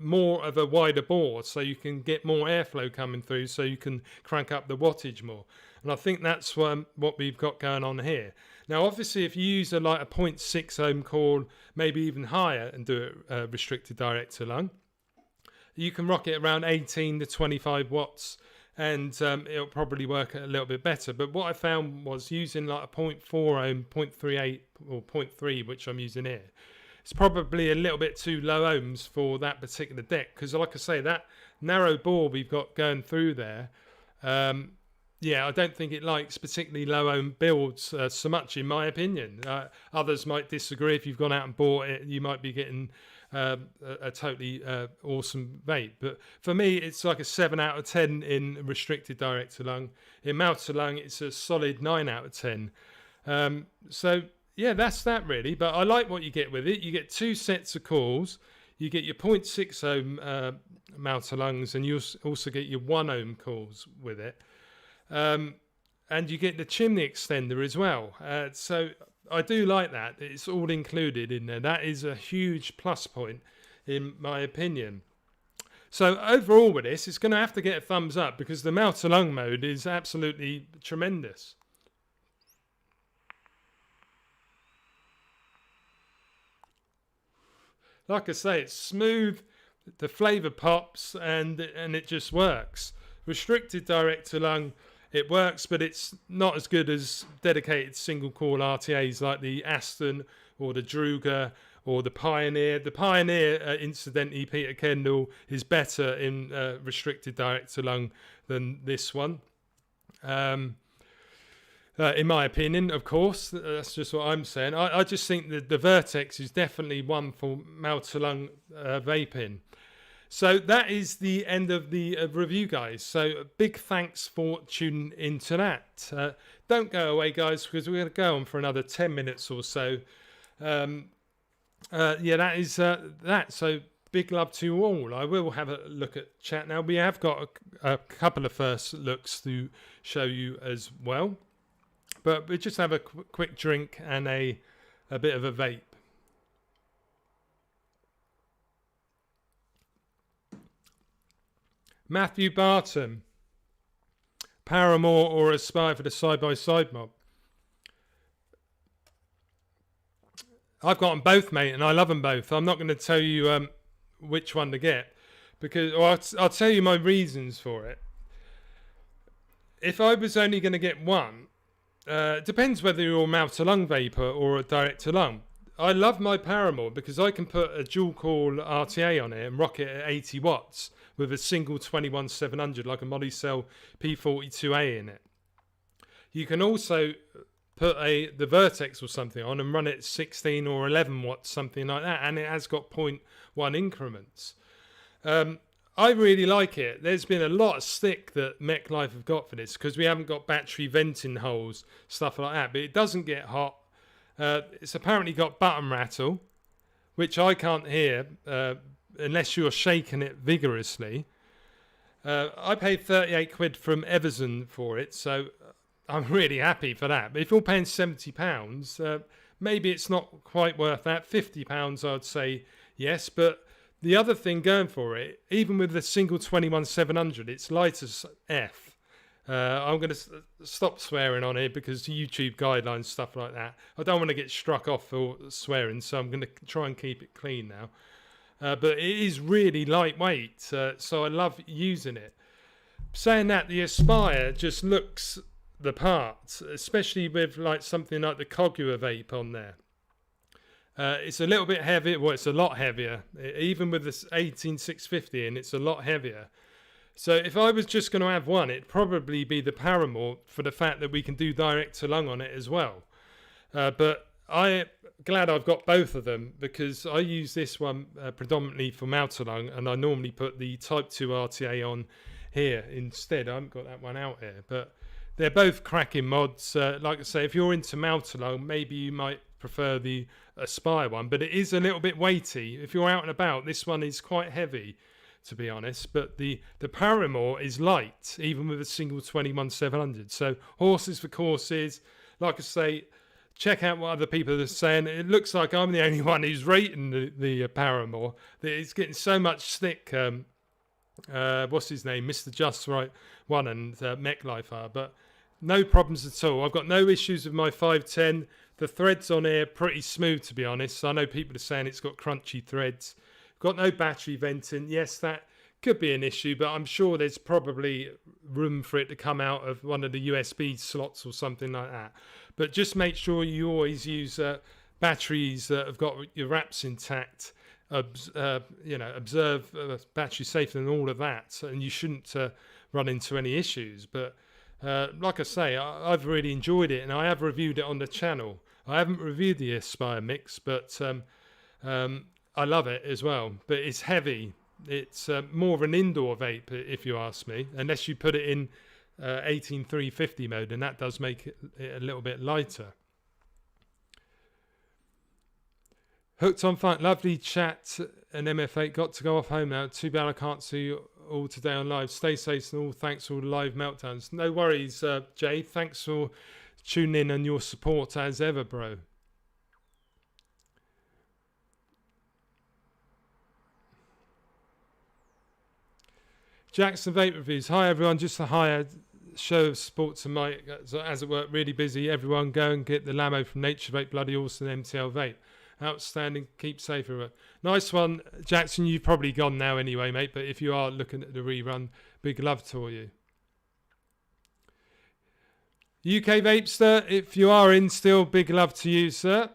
more of a wider bore so you can get more airflow coming through, so you can crank up the wattage more. And I think that's what we've got going on here. Now, obviously, if you use a 0.6 ohm coil, maybe even higher, and do it restricted direct to lung, you can rock it around 18 to 25 watts, and it'll probably work a little bit better. But what I found was using like a 0.4 ohm, 0.38 or 0.3, which I'm using here, it's probably a little bit too low ohms for that particular deck, because like I say, that narrow bore we've got going through there, yeah, I don't think it likes particularly low ohm builds so much, in my opinion. Others might disagree. If you've gone out and bought it, you might be getting a totally awesome vape. But for me, it's like a 7 out of 10 in restricted direct to lung. In mouth to lung, it's a solid 9 out of 10. So yeah, that's that really. But I like what you get with it. You get 2 sets of coils. You get your 0.6 ohm mouth to lungs, and you also get your 1 ohm coils with it. And you get the chimney extender as well. So I do like that. It's all included in there. That is a huge plus point, in my opinion. So overall with this, it's going to have to get a thumbs up because the mouth to lung mode is absolutely tremendous. Like I say, it's smooth, the flavour pops, and it just works. Restricted direct to lung, it works, but it's not as good as dedicated single coil RTAs like the Aston or the Druger or the Pioneer. The Pioneer, incidentally, Peter Kendall, is better in restricted direct to lung than this one. In my opinion, of course, that's just what I'm saying. I just think that the Vertex is definitely one for mouth to lung vaping. So that is the end of the review, guys. So big thanks for tuning into that. Don't go away, guys, because we're going to go on for another 10 minutes or so. Yeah, that is that. So big love to you all. I will have a look at chat now. We have got a couple of first looks to show you as well. But we just have a quick drink and a bit of a vape. Matthew Barton, Paramore or Aspire for the side-by-side mob. I've got them both, mate, and I love them both. I'm not going to tell you which one to get, because I'll tell you my reasons for it. If I was only going to get one, it depends whether you're a mouth-to-lung vapor or a direct-to-lung. I love my Paramore because I can put a dual coil RTA on it and rock it at 80 watts with a single 21700 like a Molicel P42A in it. You can also put the Vertex or something on and run it 16 or 11 watts, something like that, and it has got 0.1 increments. I really like it. There's been a lot of stick that MechLife have got for this because we haven't got battery venting holes, stuff like that, but it doesn't get hot. It's apparently got button rattle, which I can't hear unless you're shaking it vigorously. I paid 38 quid from Everson for it, so I'm really happy for that. But if you're paying £70, maybe it's not quite worth that. £50, I'd say yes. But the other thing going for it, even with the single 21700, it's light as F. I'm going to stop swearing on here because YouTube guidelines, stuff like that. I don't want to get struck off for swearing, so I'm going to try and keep it clean now. But it is really lightweight, so I love using it. Saying that, the Aspire just looks the part, especially with like something like the Cogua vape on there. It's a little bit heavier. Well, it's a lot heavier, even with this 18650, and it's a lot heavier. So if I was just going to have one, it'd probably be the Paramore for the fact that we can do direct to lung on it as well. But I'm glad I've got both of them because I use this one predominantly for mouth to lung, and I normally put the Type 2 RTA on here instead. I haven't got that one out here, but they're both cracking mods. Like I say, if you're into mouth to lung, maybe you might prefer the Aspire one, but it is a little bit weighty. If you're out and about, this one is quite heavy, to be honest, but the Paramore is light, even with a single 21700. So horses for courses. Like I say, check out what other people are saying. It looks like I'm the only one who's rating the Paramore. It's getting so much stick. What's his name? Mr. Just Right One and MechLife are, but no problems at all. I've got no issues with my 510. The threads on here pretty smooth, to be honest. I know people are saying it's got crunchy threads. Got no battery venting. Yes, that could be an issue, but I'm sure there's probably room for it to come out of one of the USB slots or something like that. But just make sure you always use batteries that have got your wraps intact. Observe battery safety and all of that, and you shouldn't run into any issues. But Like I say, I've really enjoyed it, and I have reviewed it on the channel. I haven't reviewed the Aspire Mix, but I love it as well. But it's heavy. It's more of an indoor vape, if you ask me, unless you put it in 18350 mode, and that does make it a little bit lighter. Hooked on fun, lovely chat, and MF8 got to go off home now. Too bad I can't see you all today on live. Stay safe and all. Thanks for all the live meltdowns. No worries, Jay. Thanks for tuning in and your support as ever, bro. Jackson Vape Reviews. Hi everyone, just a higher show of support to Mike as it were, really busy. Everyone go and get the Lamo from Nature Vape, bloody awesome MTL Vape. Outstanding, keep safe everyone. Nice one, Jackson. You've probably gone now anyway, mate, but if you are looking at the rerun, big love to you. UK Vapester, if you are in still, big love to you, sir.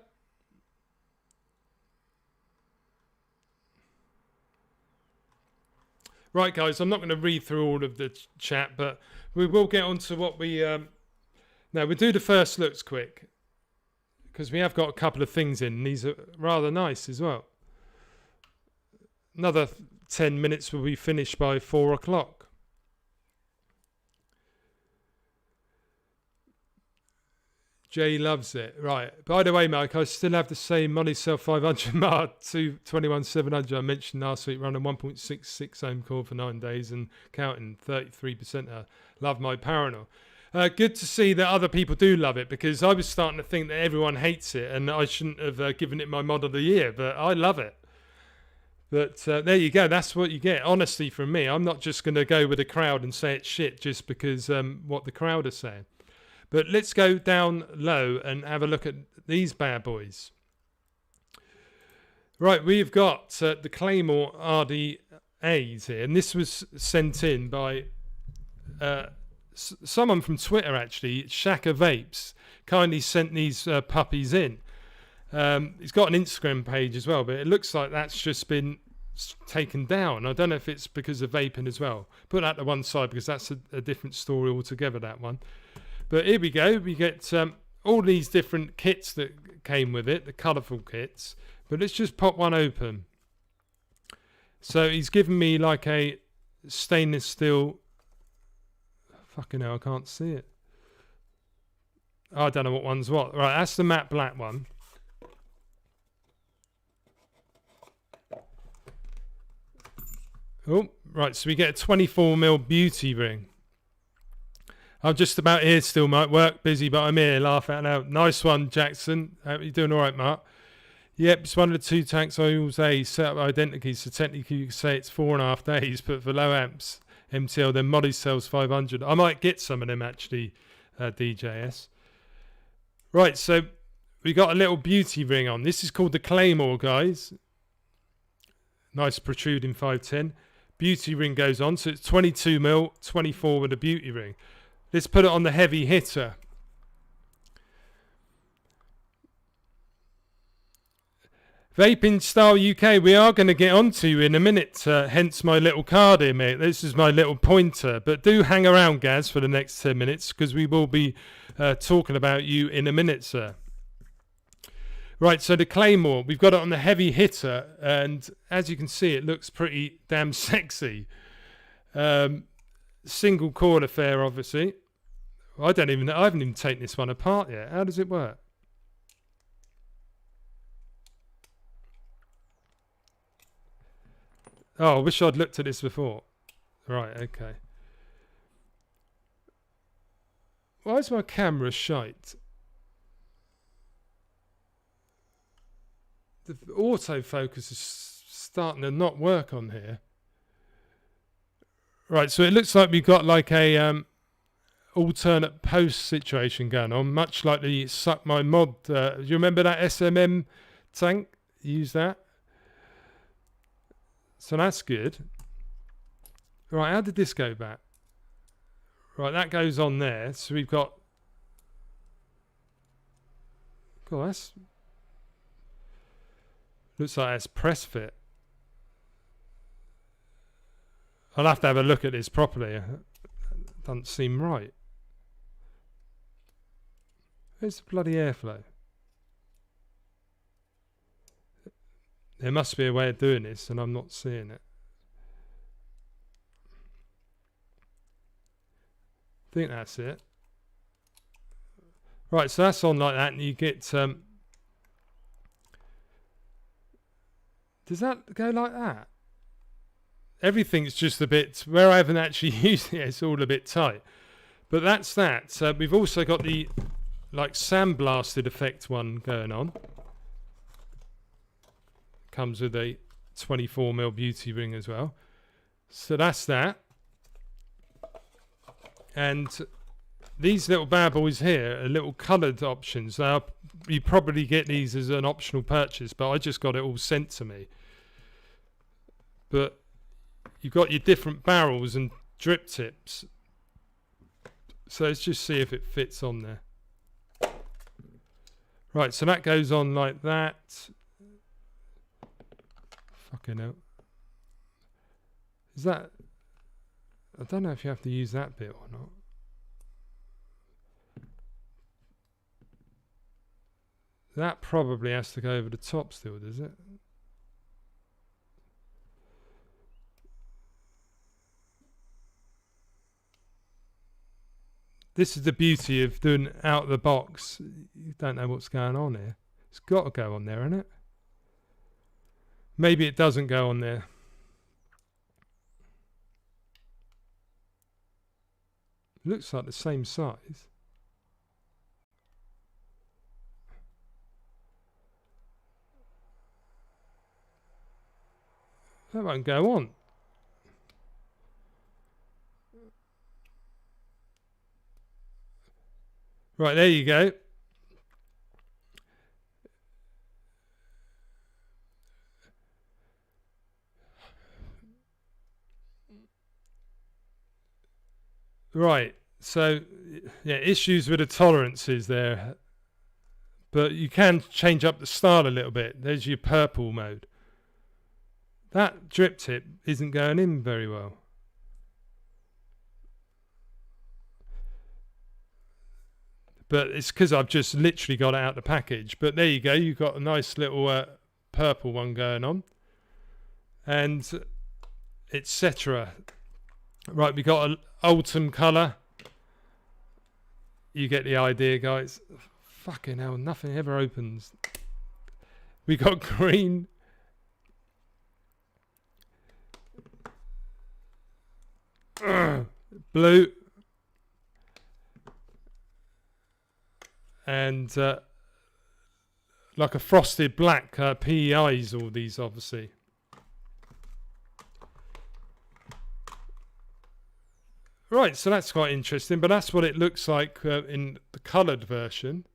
Right, guys, I'm not going to read through all of the chat, but we will get on to what we... Now, we'll do the first looks quick, because we have got a couple of things in, and these are rather nice as well. Another 10 minutes will be finished by 4 o'clock. Jay loves it. Right. By the way, Mike, I still have the same Monicel 500 Mar 221-700 I mentioned last week, running 1.66 ohm core for 9 days and counting 33%. Love my Paranor. Good to see that other people do love it, because I was starting to think that everyone hates it and I shouldn't have given it my mod of the year, but I love it. But there you go. That's what you get. Honesty from me. I'm not just going to go with the crowd and say it's shit just because what the crowd are saying. But let's go down low and have a look at these bad boys. Right, we've got the Claymore RDAs here, and this was sent in by someone from Twitter, actually. Shaka Vapes kindly sent these puppies in. He's got an Instagram page as well, but it looks like that's just been taken down. I don't know if it's because of vaping as well. Put that to one side because that's a different story altogether, that one. But here we go. We get all these different kits that came with it, the colourful kits. But let's just pop one open. So he's given me like a stainless steel... Fucking hell, I can't see it. I don't know what one's what. Right, that's the matte black one. Oh, right, so we get a 24mm beauty ring. I'm just about here still, Mike. Work busy, but I'm here. Laugh out loud. Nice one, Jackson. Hope you're doing all right, Mark. Yep, it's one of the 2 tanks I always say set up identically, so technically you could say it's 4.5 days, but for low amps, MTL, then Monicels 500. I might get some of them, actually, DJS. Right, so we got a little beauty ring on. This is called the Claymore, guys. Nice protruding 510. Beauty ring goes on, so it's 22mm, 24 with a beauty ring. Let's put it on the heavy hitter. Vaping Style UK, we are going to get onto in a minute, hence my little card here, mate. This is my little pointer. But do hang around, Gaz, for the next 10 minutes, because we will be talking about you in a minute, sir. Right, so the Claymore, we've got it on the heavy hitter, and as you can see, it looks pretty damn sexy. Single cord affair, obviously. I haven't even taken this one apart yet. How does it work? Oh, I wish I'd looked at this before. Right, okay. Why is my camera shite? The autofocus is starting to not work on here. Right, so it looks like we've got like a alternate post situation going on, much like the Suck My Mod. Do you remember that SMM tank? Use that. So that's good. Right, how did this go back? Right, that goes on there. So we've got... God, that's... Looks like that's press fit. I'll have to have a look at this properly. It doesn't seem right. Where's the bloody airflow? There must be a way of doing this and I'm not seeing it. I think that's it. Right, so that's on like that, and you get... does that go like that? Everything's just a bit... Where I haven't actually used it, it's all a bit tight. But that's that. So we've also got the like sandblasted effect one going on. Comes with a 24mm beauty ring as well. So that's that. And these little bad boys here are little coloured options. Now, you probably get these as an optional purchase, but I just got it all sent to me. But you've got your different barrels and drip tips. So let's just see if it fits on there. Right, so that goes on like that. Fucking hell. Is that... I don't know if you have to use that bit or not. That probably has to go over the top still, does it? This is the beauty of doing out of the box. You don't know what's going on here. It's got to go on there, isn't it? Maybe it doesn't go on there. Looks like the same size. That won't go on. Right, there you go. Right, so yeah, issues with the tolerances there, but you can change up the style a little bit. There's your purple mode. That drip tip isn't going in very well. But it's because I've just literally got it out the package. But there you go, you've got a nice little purple one going on. And etc. Right, we got an autumn colour. You get the idea, guys. Fucking hell, nothing ever opens. We got green. Blue. And like a frosted black PEIs, all these obviously. Right, so that's quite interesting, but that's what it looks like in the coloured version.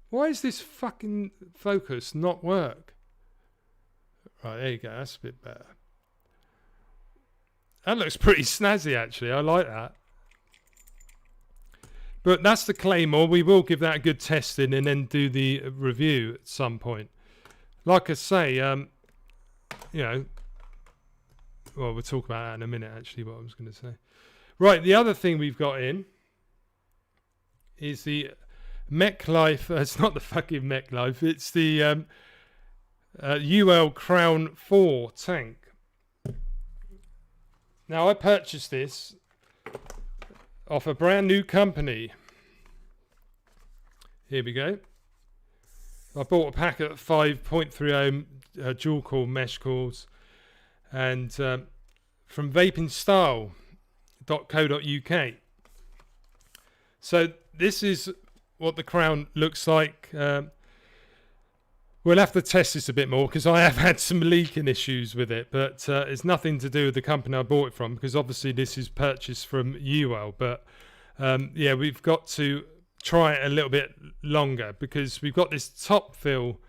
Why is this fucking focus not work? Right, there you go, that's a bit better. That looks pretty snazzy actually, I like that. But that's the Claymore. We will give that a good testing and then do the review at some point. Like I say, you know, well, we'll talk about that in a minute actually, what I was going to say. Right, the other thing we've got in is the Mech Life. It's not the fucking Mech Life. It's the UL Crown 4 tank. Now, I purchased this off a brand new company. Here we go. I bought a pack of 5.30 dual core mesh cores, and from vapingstyle.co.uk. So this is what the Crown looks like. We'll have to test this a bit more because I have had some leaking issues with it, but it's nothing to do with the company I bought it from, because obviously this is purchased from UL. But yeah, we've got to try it a little bit longer because we've got this top fill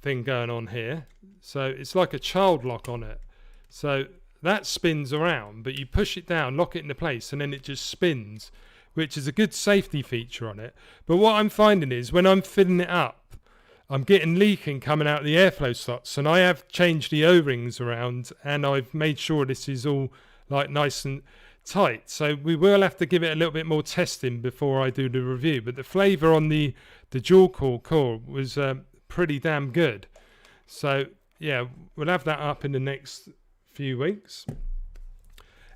thing going on here. So it's like a child lock on it. So that spins around, but you push it down, lock it into place, and then it just spins, which is a good safety feature on it. But what I'm finding is when I'm filling it up, I'm getting leaking coming out of the airflow slots, and I have changed the O-rings around, and I've made sure this is all like nice and tight. So we will have to give it a little bit more testing before I do the review. But the flavour on the dual core was pretty damn good. So yeah, we'll have that up in the next few weeks.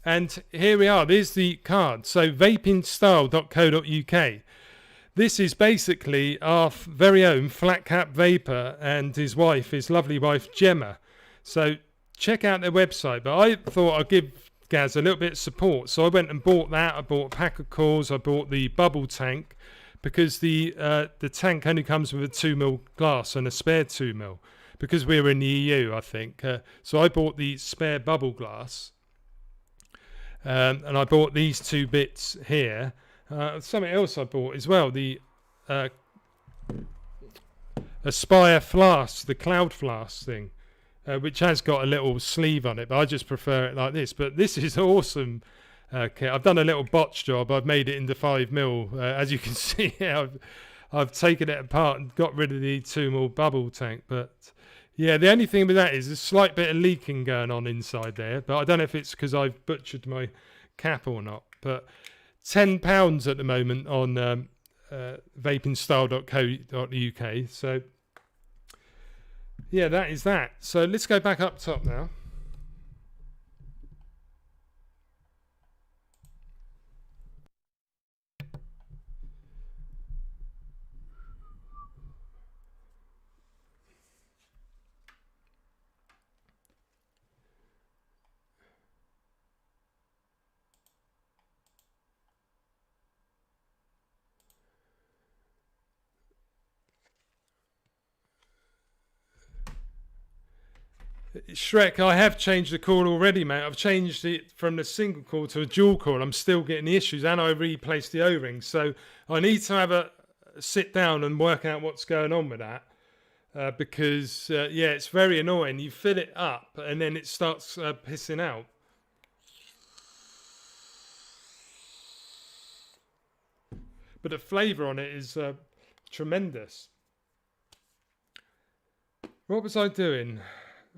And here we are. There's the card. So vapingstyle.co.uk. This is basically our very own Flatcap Vaper and his wife, his lovely wife Gemma. So check out their website. But I thought I'd give Gaz a little bit of support. So I went and bought that. I bought a pack of coils. I bought the bubble tank because the tank only comes with a 2mm glass and a spare 2mm because we're in the EU, I think. So I bought the spare bubble glass. And I bought these 2 bits here. Something else I bought as well, the Aspire flask, the cloud flask thing, which has got a little sleeve on it, but I just prefer it like this. But this is awesome kit. I've done a little botch job. I've made it into 5mm. As you can see, I've taken it apart and got rid of the 2mm bubble tank. But yeah, the only thing with that is a slight bit of leaking going on inside there. But I don't know if it's because I've butchered my cap or not. But £10 at the moment on vapingstyle.co.uk. So yeah, that is that. So let's go back up top now. Shrek, I have changed the cord already, mate. I've changed it from the single cord to a dual cord. I'm still getting the issues, and I replaced the O-rings. So I need to have a sit down and work out what's going on with that. Because, yeah, it's very annoying. You fill it up, and then it starts pissing out. But the flavour on it is tremendous. What was I doing?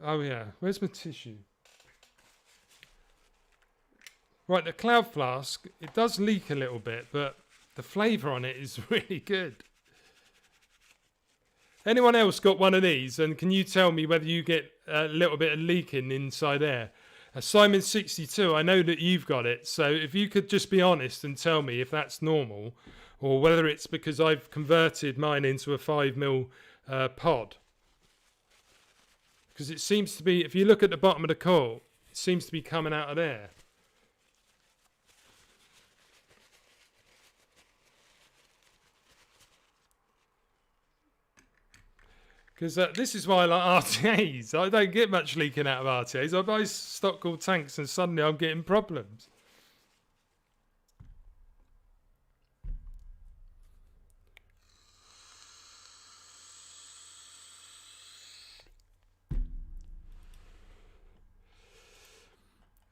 Oh yeah, where's my tissue? Right, the cloud flask, it does leak a little bit, but the flavour on it is really good. Anyone else got one of these? And can you tell me whether you get a little bit of leaking inside there? Simon62, I know that you've got it, so if you could just be honest and tell me if that's normal, or whether it's because I've converted mine into a 5mm pod. Because it seems to be, if you look at the bottom of the coil, it seems to be coming out of there. Because this is why I like RTAs. I don't get much leaking out of RTAs. I buy stock cooled tanks and suddenly I'm getting problems.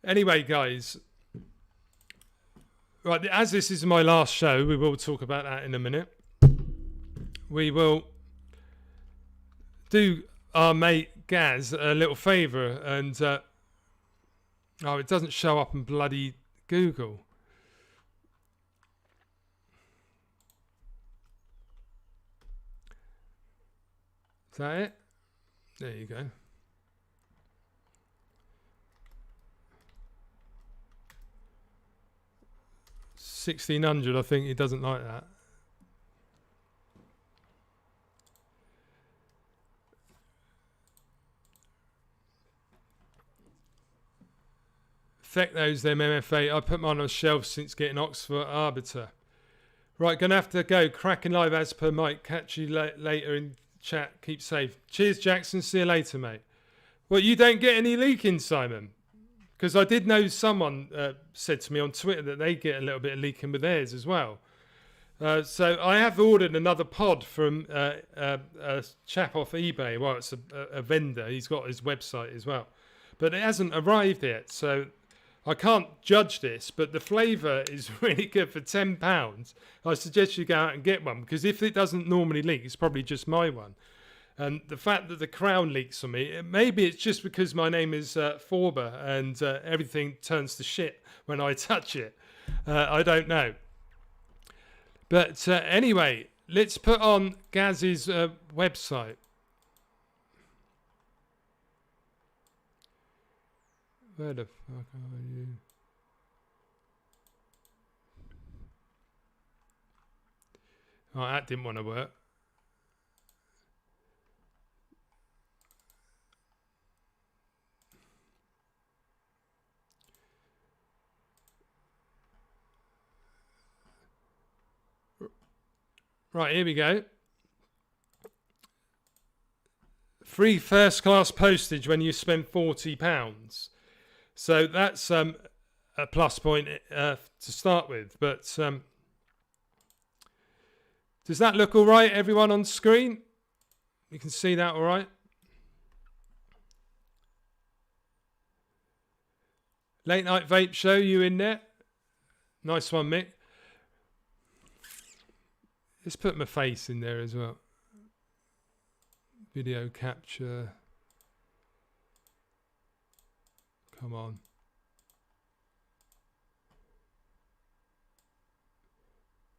Anyway, guys, right, as this is my last show, we will talk about that in a minute. We will do our mate Gaz a little favour and... oh, it doesn't show up in bloody Google. Is that it? There you go. 1600, I think he doesn't like that. Feck those them MF Vape. I put mine on a shelf since getting Oxford Arbiter. Right, gonna have to go. Cracking live as per Mike. Catch you later in chat. Keep safe. Cheers, Jackson. See you later, mate. Well, you don't get any leaking, Simon? Because I did know someone said to me on Twitter that they get a little bit of leaking with theirs as well. So I have ordered another pod from a chap off eBay. Well, it's a vendor. He's got his website as well. But it hasn't arrived yet. So I can't judge this. But the flavour is really good for £10. I suggest you go out and get one. Because if it doesn't normally leak, it's probably just my one. And the fact that the crown leaks on me, maybe it's just because my name is Forber and everything turns to shit when I touch it. I don't know. But anyway, let's put on Gaz's website. Where the fuck are you? Oh, that didn't want to work. Right, here we go. Free first class postage when you spend £40. So that's a plus point to start with. But does that look all right, everyone on screen? You can see that all right? Late Night Vape Show, you in there? Nice one, Mick. Let's put my face in there as well. Video capture. Come on.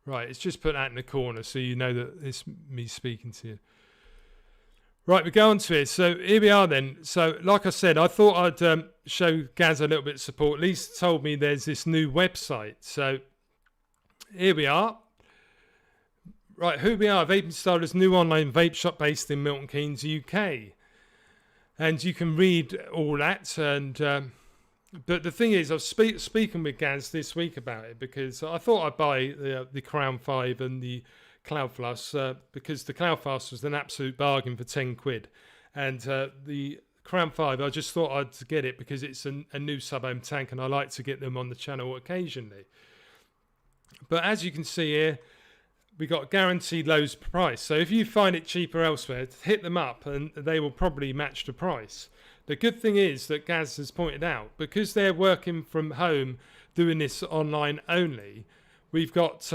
Right, it's just put that in the corner so you know that it's me speaking to you. Right, we go on to it. So here we are then. So like I said, I thought I'd show Gaz a little bit of support. At least told me there's this new website. So here we are. Right, who we are, Vaping Stylers, new online vape shop based in Milton Keynes, UK. And you can read all that. And but the thing is, I was speaking with Gaz this week about it because I thought I'd buy the Crown 5 and the Cloud Flask because the Cloud Flask was an absolute bargain for 10 quid. And the Crown 5, I just thought I'd get it because it's a new sub-ohm tank and I like to get them on the channel occasionally. But as you can see here, we got guaranteed lows price. So if you find it cheaper elsewhere, hit them up and they will probably match the price. The good thing is that Gaz has pointed out, because they're working from home doing this online only, we've got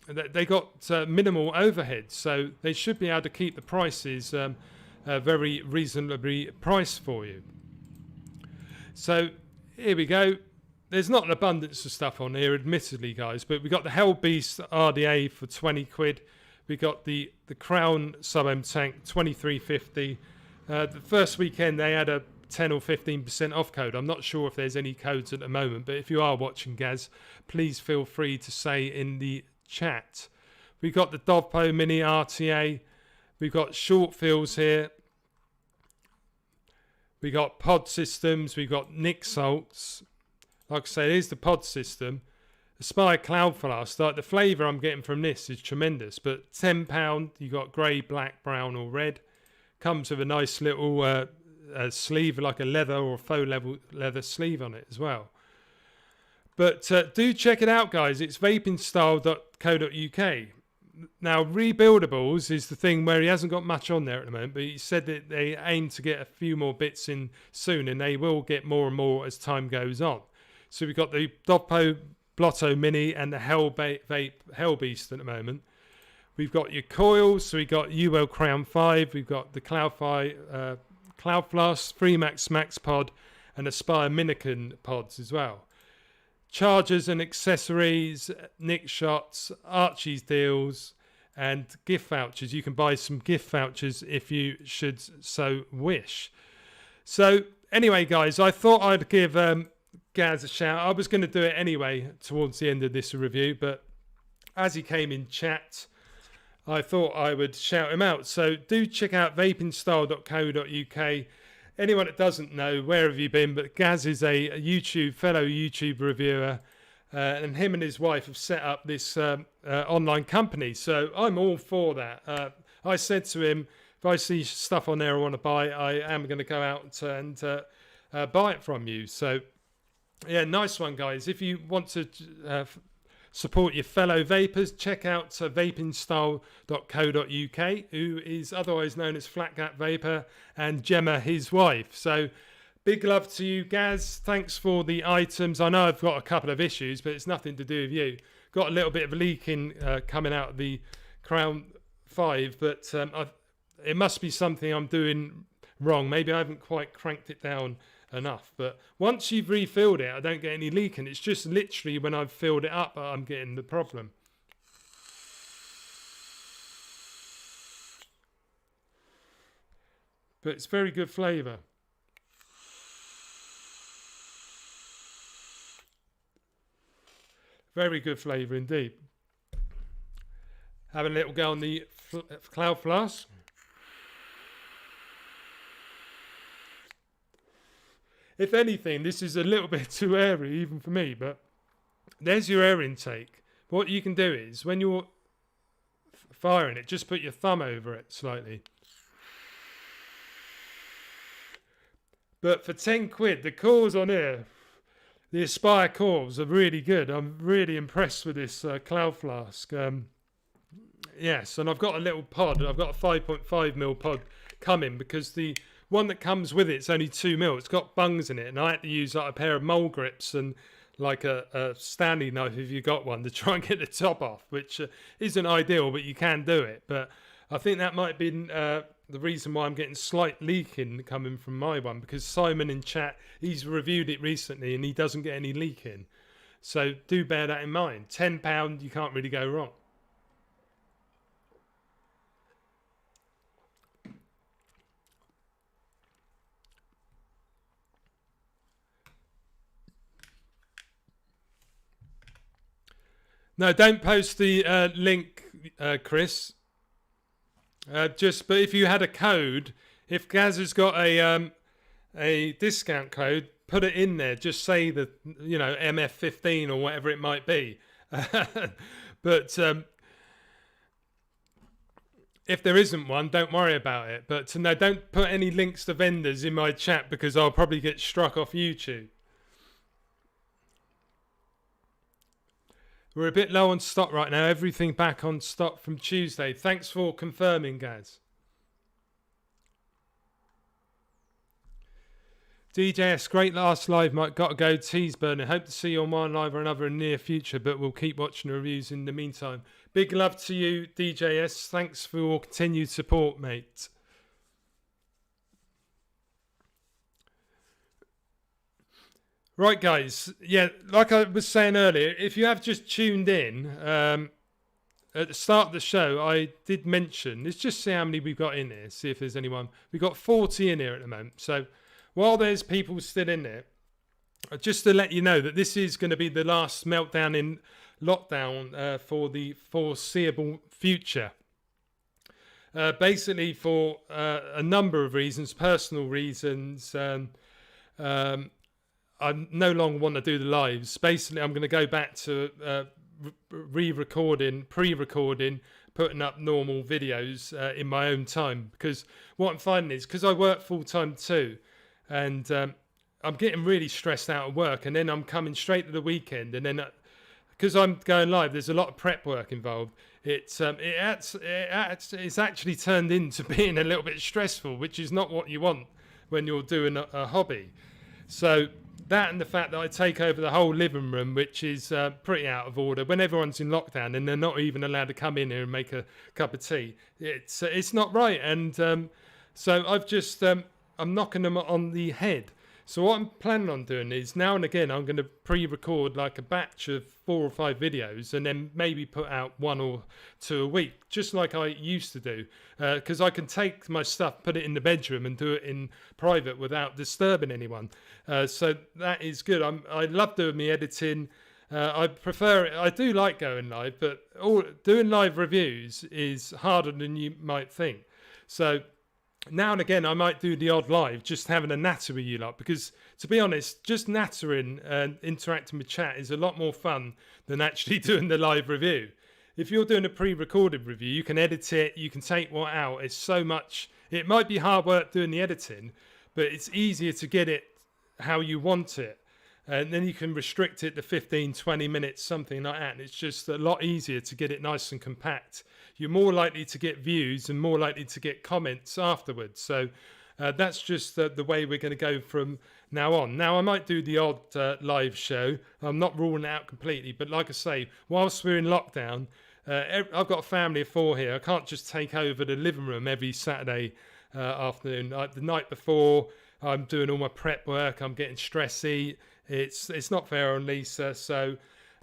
they got minimal overheads, so they should be able to keep the prices very reasonably priced for you. So here we go. There's not an abundance of stuff on here, admittedly, guys, but we got the Hellvape RDA for 20 quid. We got the Crown sub-ohm tank, 23.50. The first weekend they had a 10 or 15% off code. I'm not sure if there's any codes at the moment, but if you are watching, Gaz, please feel free to say in the chat. We've got the Dovpo Mini RTA. We've got short fills here. We got pod systems. We've got Nick Salts. Like I say, here's the pod system. Aspire Cloud Flask. Like the flavour I'm getting from this is tremendous. But £10, you got grey, black, brown, or red. Comes with a nice little sleeve, like a leather or faux leather sleeve on it as well. But do check it out, guys. It's vapingstyle.co.uk. Now, rebuildables is the thing where he hasn't got much on there at the moment, but he said that they aim to get a few more bits in soon, and they will get more and more as time goes on. So we've got the Dovpo Blotto Mini and the Hellvape Hellbeast at the moment. We've got your coils, so we've got UL Crown 5, we've got the Cloud Flask, Freemax Max Pod, and Aspire Minikin pods as well. Chargers and accessories, Nick Shots, Archie's deals, and gift vouchers. You can buy some gift vouchers if you should so wish. So anyway, guys, I thought I'd give Gaz a shout. I was going to do it anyway towards the end of this review, but as he came in chat, I thought I would shout him out. So do check out vapingstyle.co.uk. Anyone that doesn't know, where have you been? But Gaz is a fellow YouTube reviewer, and him and his wife have set up this online company. So I'm all for that. I said to him, if I see stuff on there I want to buy, I am going to go out and buy it from you. So yeah, nice one, guys. If you want to support your fellow vapors, check out vapingstyle.co.uk, who is otherwise known as Flatcap Vaper, and Gemma, his wife. So big love to you, Gaz. Thanks for the items. I know I've got a couple of issues, but it's nothing to do with you. Got a little bit of leaking coming out of the Crown 5, but it must be something I'm doing wrong. Maybe I haven't quite cranked it down enough. But once you've refilled it, I don't get any leaking. It's just literally when I've filled it up, I'm getting the problem. But it's very good flavour. Very good flavour indeed. Have a little go on the Cloud Flask. If anything, this is a little bit too airy even for me, but there's your air intake. What you can do is, when you're firing it, just put your thumb over it slightly. But for 10 quid, the coils on here, the Aspire coils are really good. I'm really impressed with this Cloud Flask. Yes, and I've got a little pod. I've got a 5.5mm pod coming because the one that comes with it's only 2mm. It's got bungs in it, and I had to use like a pair of mole grips and like a Stanley knife if you got one to try and get the top off, which isn't ideal, but you can do it. But I think that might have been the reason why I'm getting slight leaking coming from my one, because Simon in chat, he's reviewed it recently and he doesn't get any leaking. So do bear that in mind. £10, you can't really go wrong. No, don't post the link, Chris. But if you had a code, if Gaz has got a discount code, put it in there. Just say the MF15 or whatever it might be. But if there isn't one, don't worry about it. But no, don't put any links to vendors in my chat because I'll probably get struck off YouTube. We're a bit low on stock right now. Everything back on stock from Tuesday. Thanks for confirming, Gaz. DJS, great last live, Mike. Got to go. Tease burner. Hope to see you on one live or another in the near future, but we'll keep watching the reviews in the meantime. Big love to you, DJS. Thanks for your continued support, mate. Right, guys. Yeah, like I was saying earlier, if you have just tuned in, at the start of the show, I did mention, let's just see how many we've got in here, see if there's anyone. We've got 40 in here at the moment. So while there's people still in there, just to let you know that this is going to be the last meltdown in lockdown for the foreseeable future. Basically for a number of reasons, personal reasons, I no longer want to do the lives. Basically, I'm going to go back to pre-recording, putting up normal videos in my own time. Because what I'm finding is, because I work full-time too, and I'm getting really stressed out of work, and then I'm coming straight to the weekend, and then because I'm going live, there's a lot of prep work involved. It's actually turned into being a little bit stressful, which is not what you want when you're doing a hobby. So that and the fact that I take over the whole living room, which is pretty out of order when everyone's in lockdown and they're not even allowed to come in here and make a cup of tea. It's not right. And so I've just, I'm knocking them on the head. So what I'm planning on doing is now and again, I'm going to pre-record like a batch of 4 or 5 videos and then maybe put out 1 or 2 a week, just like I used to do. Because I can take my stuff, put it in the bedroom and do it in private without disturbing anyone. So that is good. I love doing my editing. I prefer it. I do like going live, but doing live reviews is harder than you might think. So now and again, I might do the odd live, just having a natter with you lot, because to be honest, just nattering and interacting with chat is a lot more fun than actually doing the live review. If you're doing a pre-recorded review, you can edit it, you can take what out. It's so much, it might be hard work doing the editing, but it's easier to get it how you want it. And then you can restrict it to 15, 20 minutes, something like that. And it's just a lot easier to get it nice and compact. You're more likely to get views and more likely to get comments afterwards. So that's just the way we're going to go from now on. Now, I might do the odd live show. I'm not ruling it out completely. But like I say, whilst we're in lockdown, I've got a family of 4 here. I can't just take over the living room every Saturday afternoon. The night before, I'm doing all my prep work. I'm getting stressy. It's not fair on Lisa. So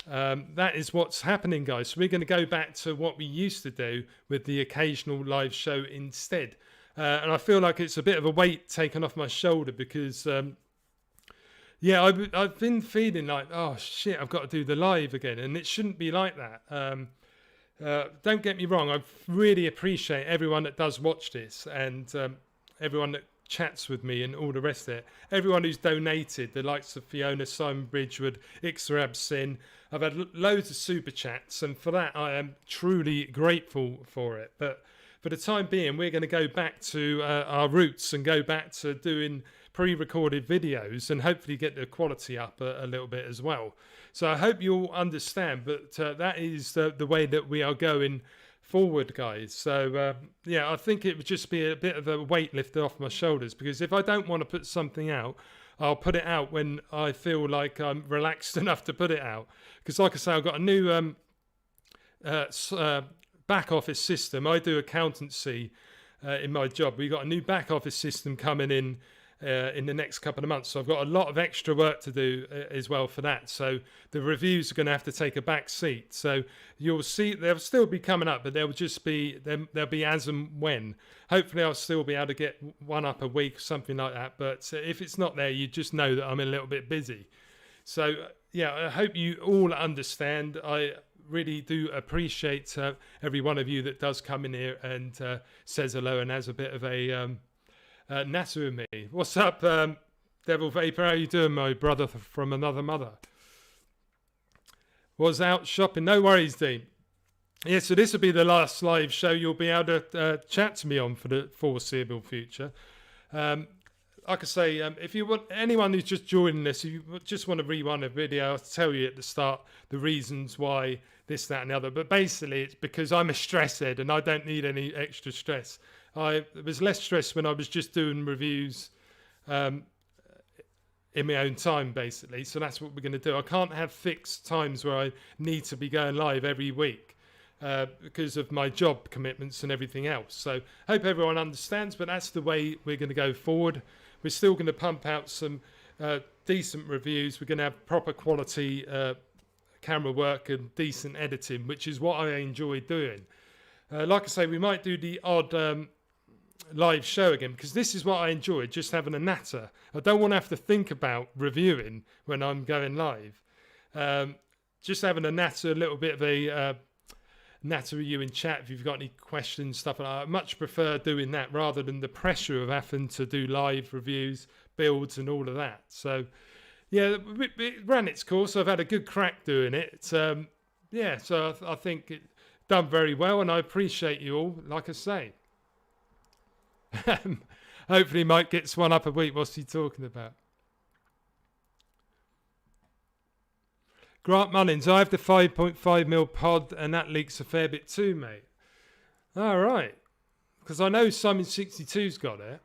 that is what's happening, guys. So we're going to go back to what we used to do with the occasional live show instead. And I feel like it's a bit of a weight taken off my shoulder because, yeah, I've been feeling like, oh, shit, I've got to do the live again. And it shouldn't be like that. Don't get me wrong. I really appreciate everyone that does watch this and everyone that chats with me and all the rest of it. Everyone who's donated, the likes of Fiona, Simon Bridgewood, Ixarab Sin. I've had loads of super chats, and for that I am truly grateful for it. But for the time being, we're going to go back to our roots and go back to doing pre-recorded videos and hopefully get the quality up a little bit as well. So I hope you all understand, but that is the way that we are going forward, guys. So yeah, I think it would just be a bit of a weight lifted off my shoulders, because if I don't want to put something out, I'll put it out when I feel like I'm relaxed enough to put it out. Because like I say, I've got a new back office system. I do accountancy in my job. We've got a new back office system coming in the next couple of months. So I've got a lot of extra work to do as well for that. So the reviews are going to have to take a back seat. So you'll see they'll still be coming up, but they'll just be, they'll be as and when. Hopefully I'll still be able to get one up a week, something like that. But if it's not there, you just know that I'm a little bit busy. So yeah, I hope you all understand. I really do appreciate every one of you that does come in here and says hello and has a bit of a natter with me. What's up, Devil Vapor? How you doing, my brother from another mother? Was out shopping. No worries, Dean. Yeah, so this will be the last live show you'll be able to chat to me on for the foreseeable future. Like I say, if you want, anyone who's just joining this, if you just want to rewind a video, I'll tell you at the start the reasons why this, that, and the other. But basically, it's because I'm a stress head and I don't need any extra stress. I was less stressed when I was just doing reviews in my own time, basically. So that's what we're going to do. I can't have fixed times where I need to be going live every week because of my job commitments and everything else. So I hope everyone understands, but that's the way we're going to go forward. We're still going to pump out some decent reviews. We're going to have proper quality camera work and decent editing, which is what I enjoy doing. Like I say, we might do the odd live show again, because this is what I enjoy, just having a natter. I don't want to have to think about reviewing when I'm going live. Just having a natter, a little bit of a natter with you in chat if you've got any questions, stuff like that. I much prefer doing that rather than the pressure of having to do live reviews, builds and all of that. So yeah, it ran its course. I've had a good crack doing it. Yeah, so I think it done very well, and I appreciate you all, like I say. Hopefully Mike gets one up a week. What's he talking about? Grant Mullins, I have the 5.5mm pod and that leaks a fair bit too, mate. All right. Because I know Simon 62's got it.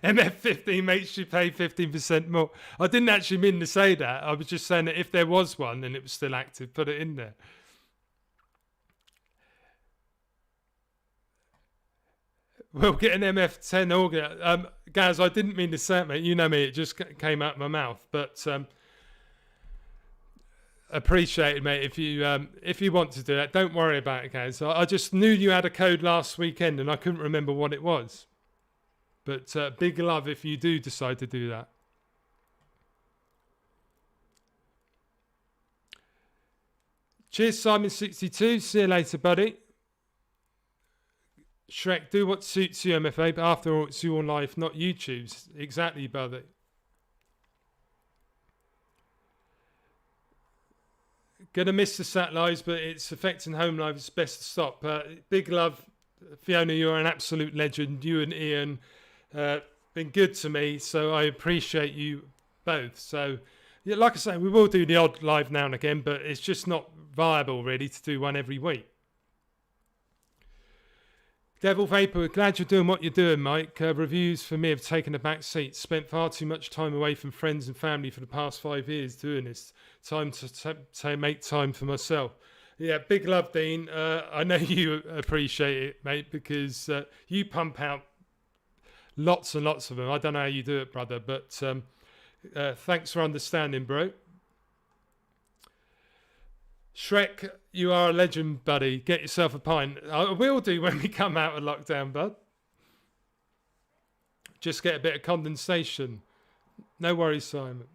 MF15 makes you pay 15% more. I didn't actually mean to say that. I was just saying that if there was one and it was still active, put it in there. We'll get an MF10 organ. Gaz, I didn't mean to say it, mate. You know me, it just came out of my mouth. But appreciate it, mate. If you want to do that, don't worry about it, Gaz. I just knew you had a code last weekend and I couldn't remember what it was. But big love if you do decide to do that. Cheers, Simon62. See you later, buddy. Shrek, do what suits you, MF Vape. After all, it's your life, not YouTube's. Exactly, brother. Gonna miss the sat lives, but it's affecting home lives. It's best to stop. Big love, Fiona. You're an absolute legend. You and Ian been good to me, so I appreciate you both. So, yeah, like I say, we will do the odd live now and again, but it's just not viable really to do one every week. Devil Vapor, glad you're doing what you're doing, Mike. Reviews for me have taken a back seat. Spent far too much time away from friends and family for the past 5 years doing this. Time to make time for myself. Yeah, big love, Dean. I know you appreciate it, mate, because you pump out lots and lots of them. I don't know how you do it, brother, but thanks for understanding, bro. Shrek, you are a legend, buddy. Get yourself a pint. I will do when we come out of lockdown, bud. Just get a bit of condensation. No worries, Simon.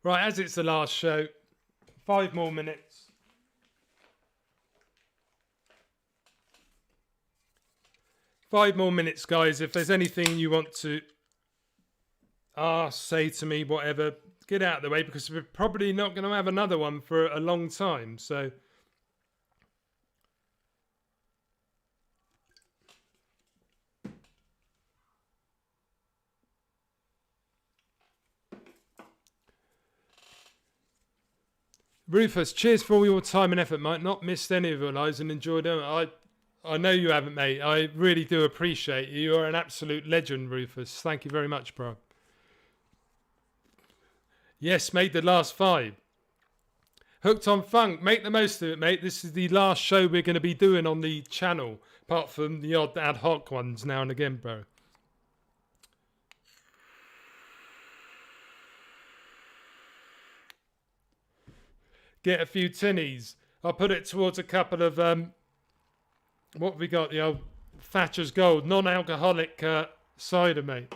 Right, as it's the last show, 5 more minutes. 5 more minutes, guys. If there's anything you want to say to me, whatever, get out of the way, because we're probably not going to have another one for a long time. So Rufus, cheers for all your time and effort, mate. Not missed any of your lives and enjoyed them. I know you haven't, mate. I really do appreciate you. You are an absolute legend, Rufus. Thank you very much, bro. Yes, mate, the last 5. Hooked on Funk. Make the most of it, mate. This is the last show we're going to be doing on the channel, apart from the odd ad hoc ones now and again, bro. Get a few tinnies. I'll put it towards a couple of, what have we got? The old Thatcher's Gold, non-alcoholic cider, mate.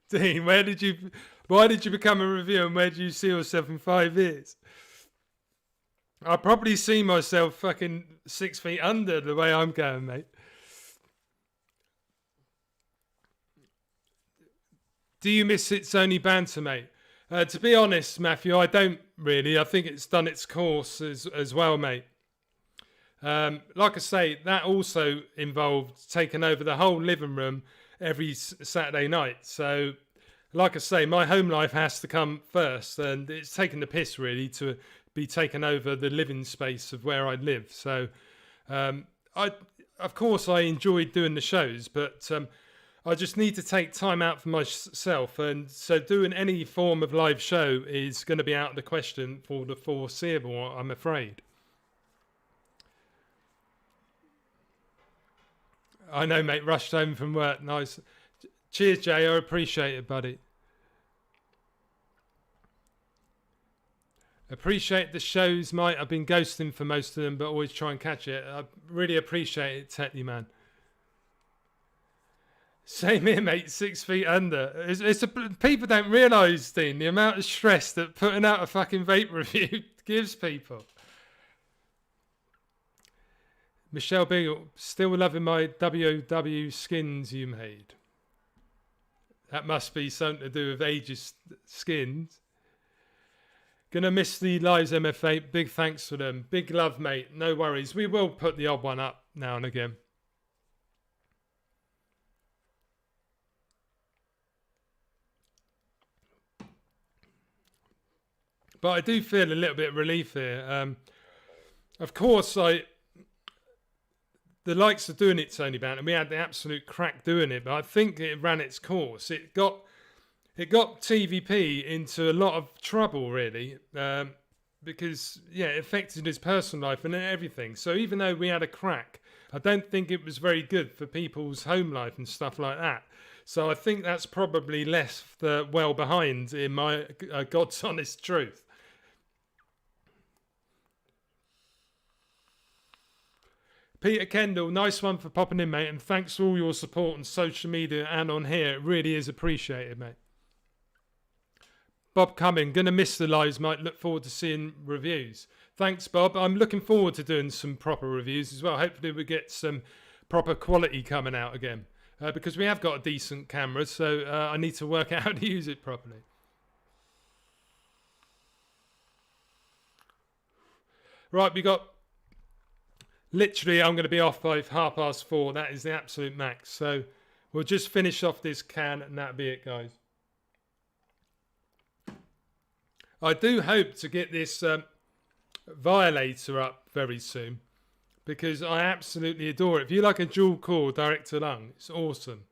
Dean, why did you become a reviewer and where do you see yourself in 5 years? I probably see myself fucking 6 feet under the way I'm going, mate. Do you miss It's Only Banter, mate? To be honest, Matthew, I don't really. I think it's done its course as well, mate. Like I say, that also involved taking over the whole living room every Saturday night. So, like I say, my home life has to come first, and it's taken the piss really to be taken over the living space of where I live. So, of course, I enjoyed doing the shows, but I just need to take time out for myself, and so doing any form of live show is going to be out of the question for the foreseeable, I'm afraid. I know, mate. Rushed home from work. Nice. Cheers, Jay. I appreciate it, buddy. Appreciate the shows, mate. I've been ghosting for most of them, but always try and catch it. I really appreciate it, Tetley, man. Same here, mate. 6 feet under. People don't realise, Dean, the amount of stress that putting out a fucking vape review gives people. Michelle Beagle, still loving my WOW skins you made. That must be something to do with Aegis skins. Gonna miss the lives, MF Vape. Big thanks for them. Big love, mate. No worries. We will put the odd one up now and again. But I do feel a little bit of relief here. Of course, the likes of doing It's Only Banter, and we had the absolute crack doing it, but I think it ran its course. It got TVP into a lot of trouble, really, because, yeah, it affected his personal life and everything. So even though we had a crack, I don't think it was very good for people's home life and stuff like that. So I think that's probably left well behind in my God's honest truth. Peter Kendall, nice one for popping in, mate, and thanks for all your support on social media and on here. It really is appreciated, mate. Bob Cumming, gonna miss the lives, mate. Look forward to seeing reviews. Thanks, Bob. I'm looking forward to doing some proper reviews as well. Hopefully we get some proper quality coming out again, because we have got a decent camera, so I need to work out how to use it properly. Right, we got... Literally, I'm going to be off by 4:30. That is the absolute max. So We'll just finish off this can and that'll be it, guys. I do hope to get this Violator up very soon, because I absolutely adore it. If you like a dual core direct to lung, it's awesome.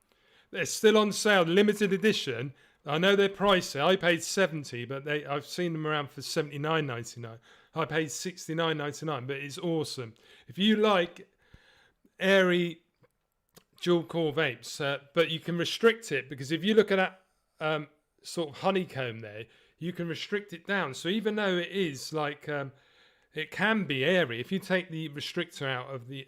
They're still on sale, limited edition. I know they're pricey. I paid 70, but I've seen them around for $79.99. I paid $69.99, but it's awesome. If you like airy dual core vapes, but you can restrict it, because if you look at that sort of honeycomb there, you can restrict it down. So even though it is like, it can be airy, if you take the restrictor out of the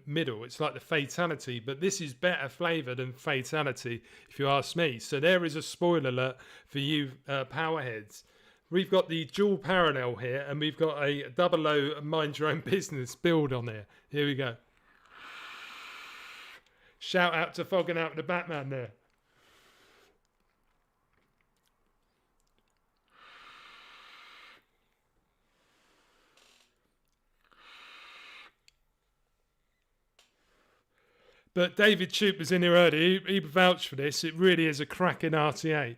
middle, it's like the Fatality, but this is better flavour than Fatality, if you ask me. So there is a spoiler alert for you powerheads. We've got the dual parallel here, and we've got a 00 mind your own business build on there. Here we go. Shout out to Fogging Out the Batman there. But David Choop was in here earlier. He vouched for this. It really is a cracking RTA.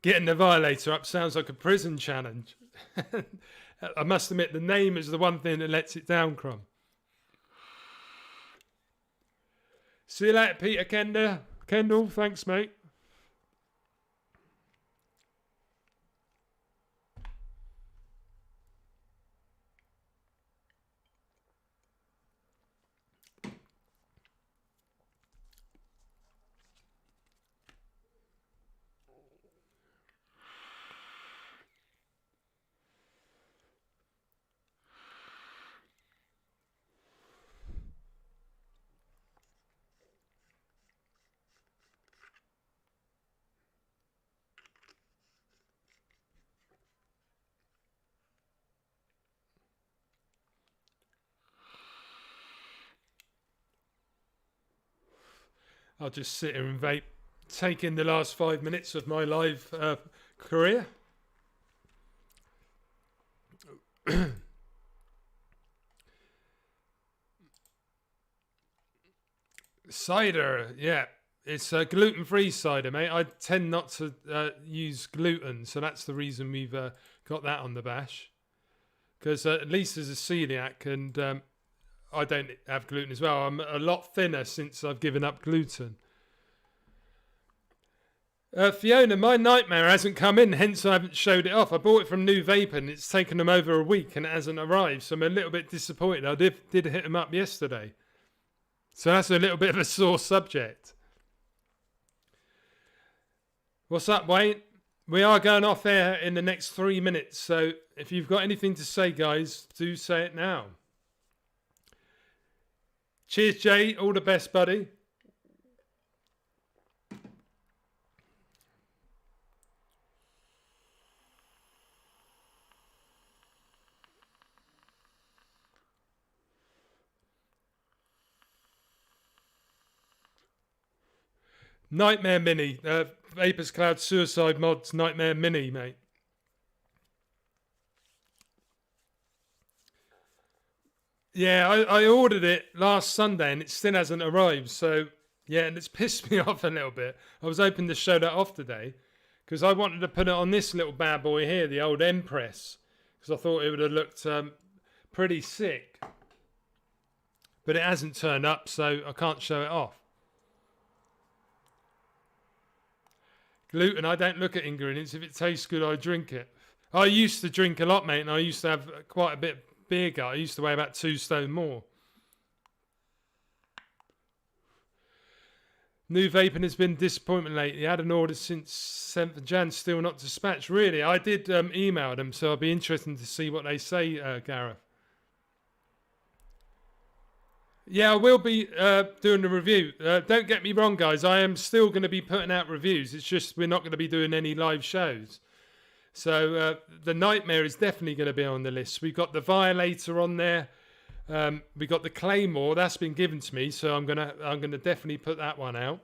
Getting the Violator up sounds like a prison challenge. I must admit, the name is the one thing that lets it down, Crom. See you later, Peter Kendall. Thanks, mate. I'll just sit here and vape, taking the last 5 minutes of my live career. Cider, yeah. It's a gluten-free cider, mate. I tend not to use gluten, so that's the reason we've got that on the bash. Because at least as a celiac, and I don't have gluten as well. I'm a lot thinner since I've given up gluten. Fiona, my Nightmare hasn't come in, hence I haven't showed it off. I bought it from New Vape and it's taken them over a week and it hasn't arrived, so I'm a little bit disappointed. I did hit them up yesterday. So that's a little bit of a sore subject. What's up, Wayne? We are going off air in the next 3 minutes, so if you've got anything to say, guys, do say it now. Cheers, Jay. All the best, buddy. Nightmare Mini. Vapors Cloud Suicide Mods Nightmare Mini, mate. Yeah, I ordered it last Sunday and it still hasn't arrived. So, yeah, and it's pissed me off a little bit. I was hoping to show that off today because I wanted to put it on this little bad boy here, the old Empress, because I thought it would have looked pretty sick. But it hasn't turned up, so I can't show it off. Gluten, I don't look at ingredients. If it tastes good, I drink it. I used to drink a lot, mate, and I used to have quite a bit beer gut. I used to weigh about 2 stone more. New Vaping has been disappointment lately. I had an order since 7th of Jan, still not dispatched. Really, I did email them, so I'll be interested to see what they say, Gareth. Yeah, I will be doing the review. Don't get me wrong, guys. I am still going to be putting out reviews. It's just we're not going to be doing any live shows. So the Nightmare is definitely going to be on the list. We've got the Violator on there. We got the Claymore. That's been given to me, so I'm gonna definitely put that one out.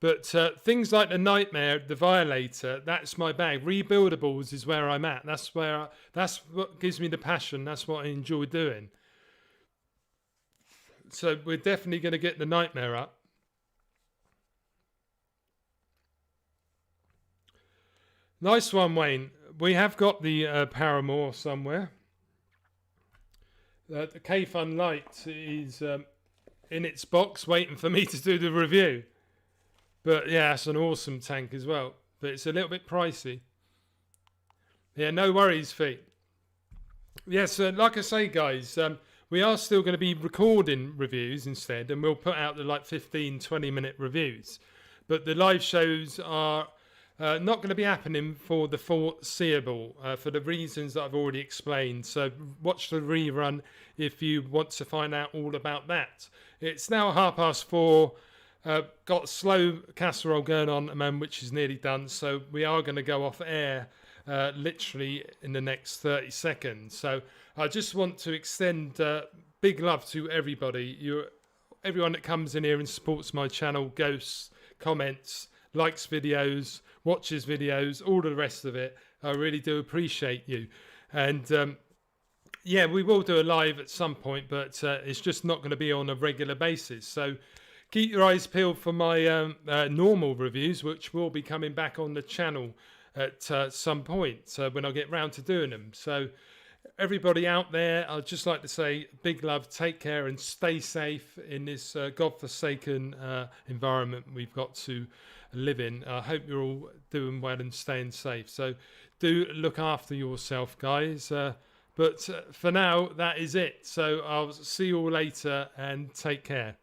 But things like the Nightmare, the Violator, that's my bag. Rebuildables is where I'm at. That's what gives me the passion. That's what I enjoy doing. So we're definitely going to get the Nightmare up. Nice one, Wayne. We have got the Paramore somewhere. The K-Fun Light is in its box waiting for me to do the review. But yeah, it's an awesome tank as well. But it's a little bit pricey. Yeah, no worries, Feet. Yes, like I say, guys, we are still going to be recording reviews instead, and we'll put out the like 15, 20-minute reviews. But the live shows are not going to be happening for the foreseeable, for the reasons that I've already explained. So watch the rerun if you want to find out all about that. It's now 4:30. Got a slow casserole going on at the moment, which is nearly done. So we are going to go off air literally in the next 30 seconds. So I just want to extend big love to everybody. Everyone that comes in here and supports my channel, ghosts, comments, likes videos, watches videos, all of the rest of it. I really do appreciate you. And yeah, we will do a live at some point, but it's just not going to be on a regular basis. So keep your eyes peeled for my normal reviews, which will be coming back on the channel at some point, so when I get round to doing them. So everybody out there, I'd just like to say big love, take care and stay safe in this godforsaken environment we've got to live in. I hope you're all doing well and staying safe. So do look after yourself, guys. But for now, that is it. So I'll see you all later and take care.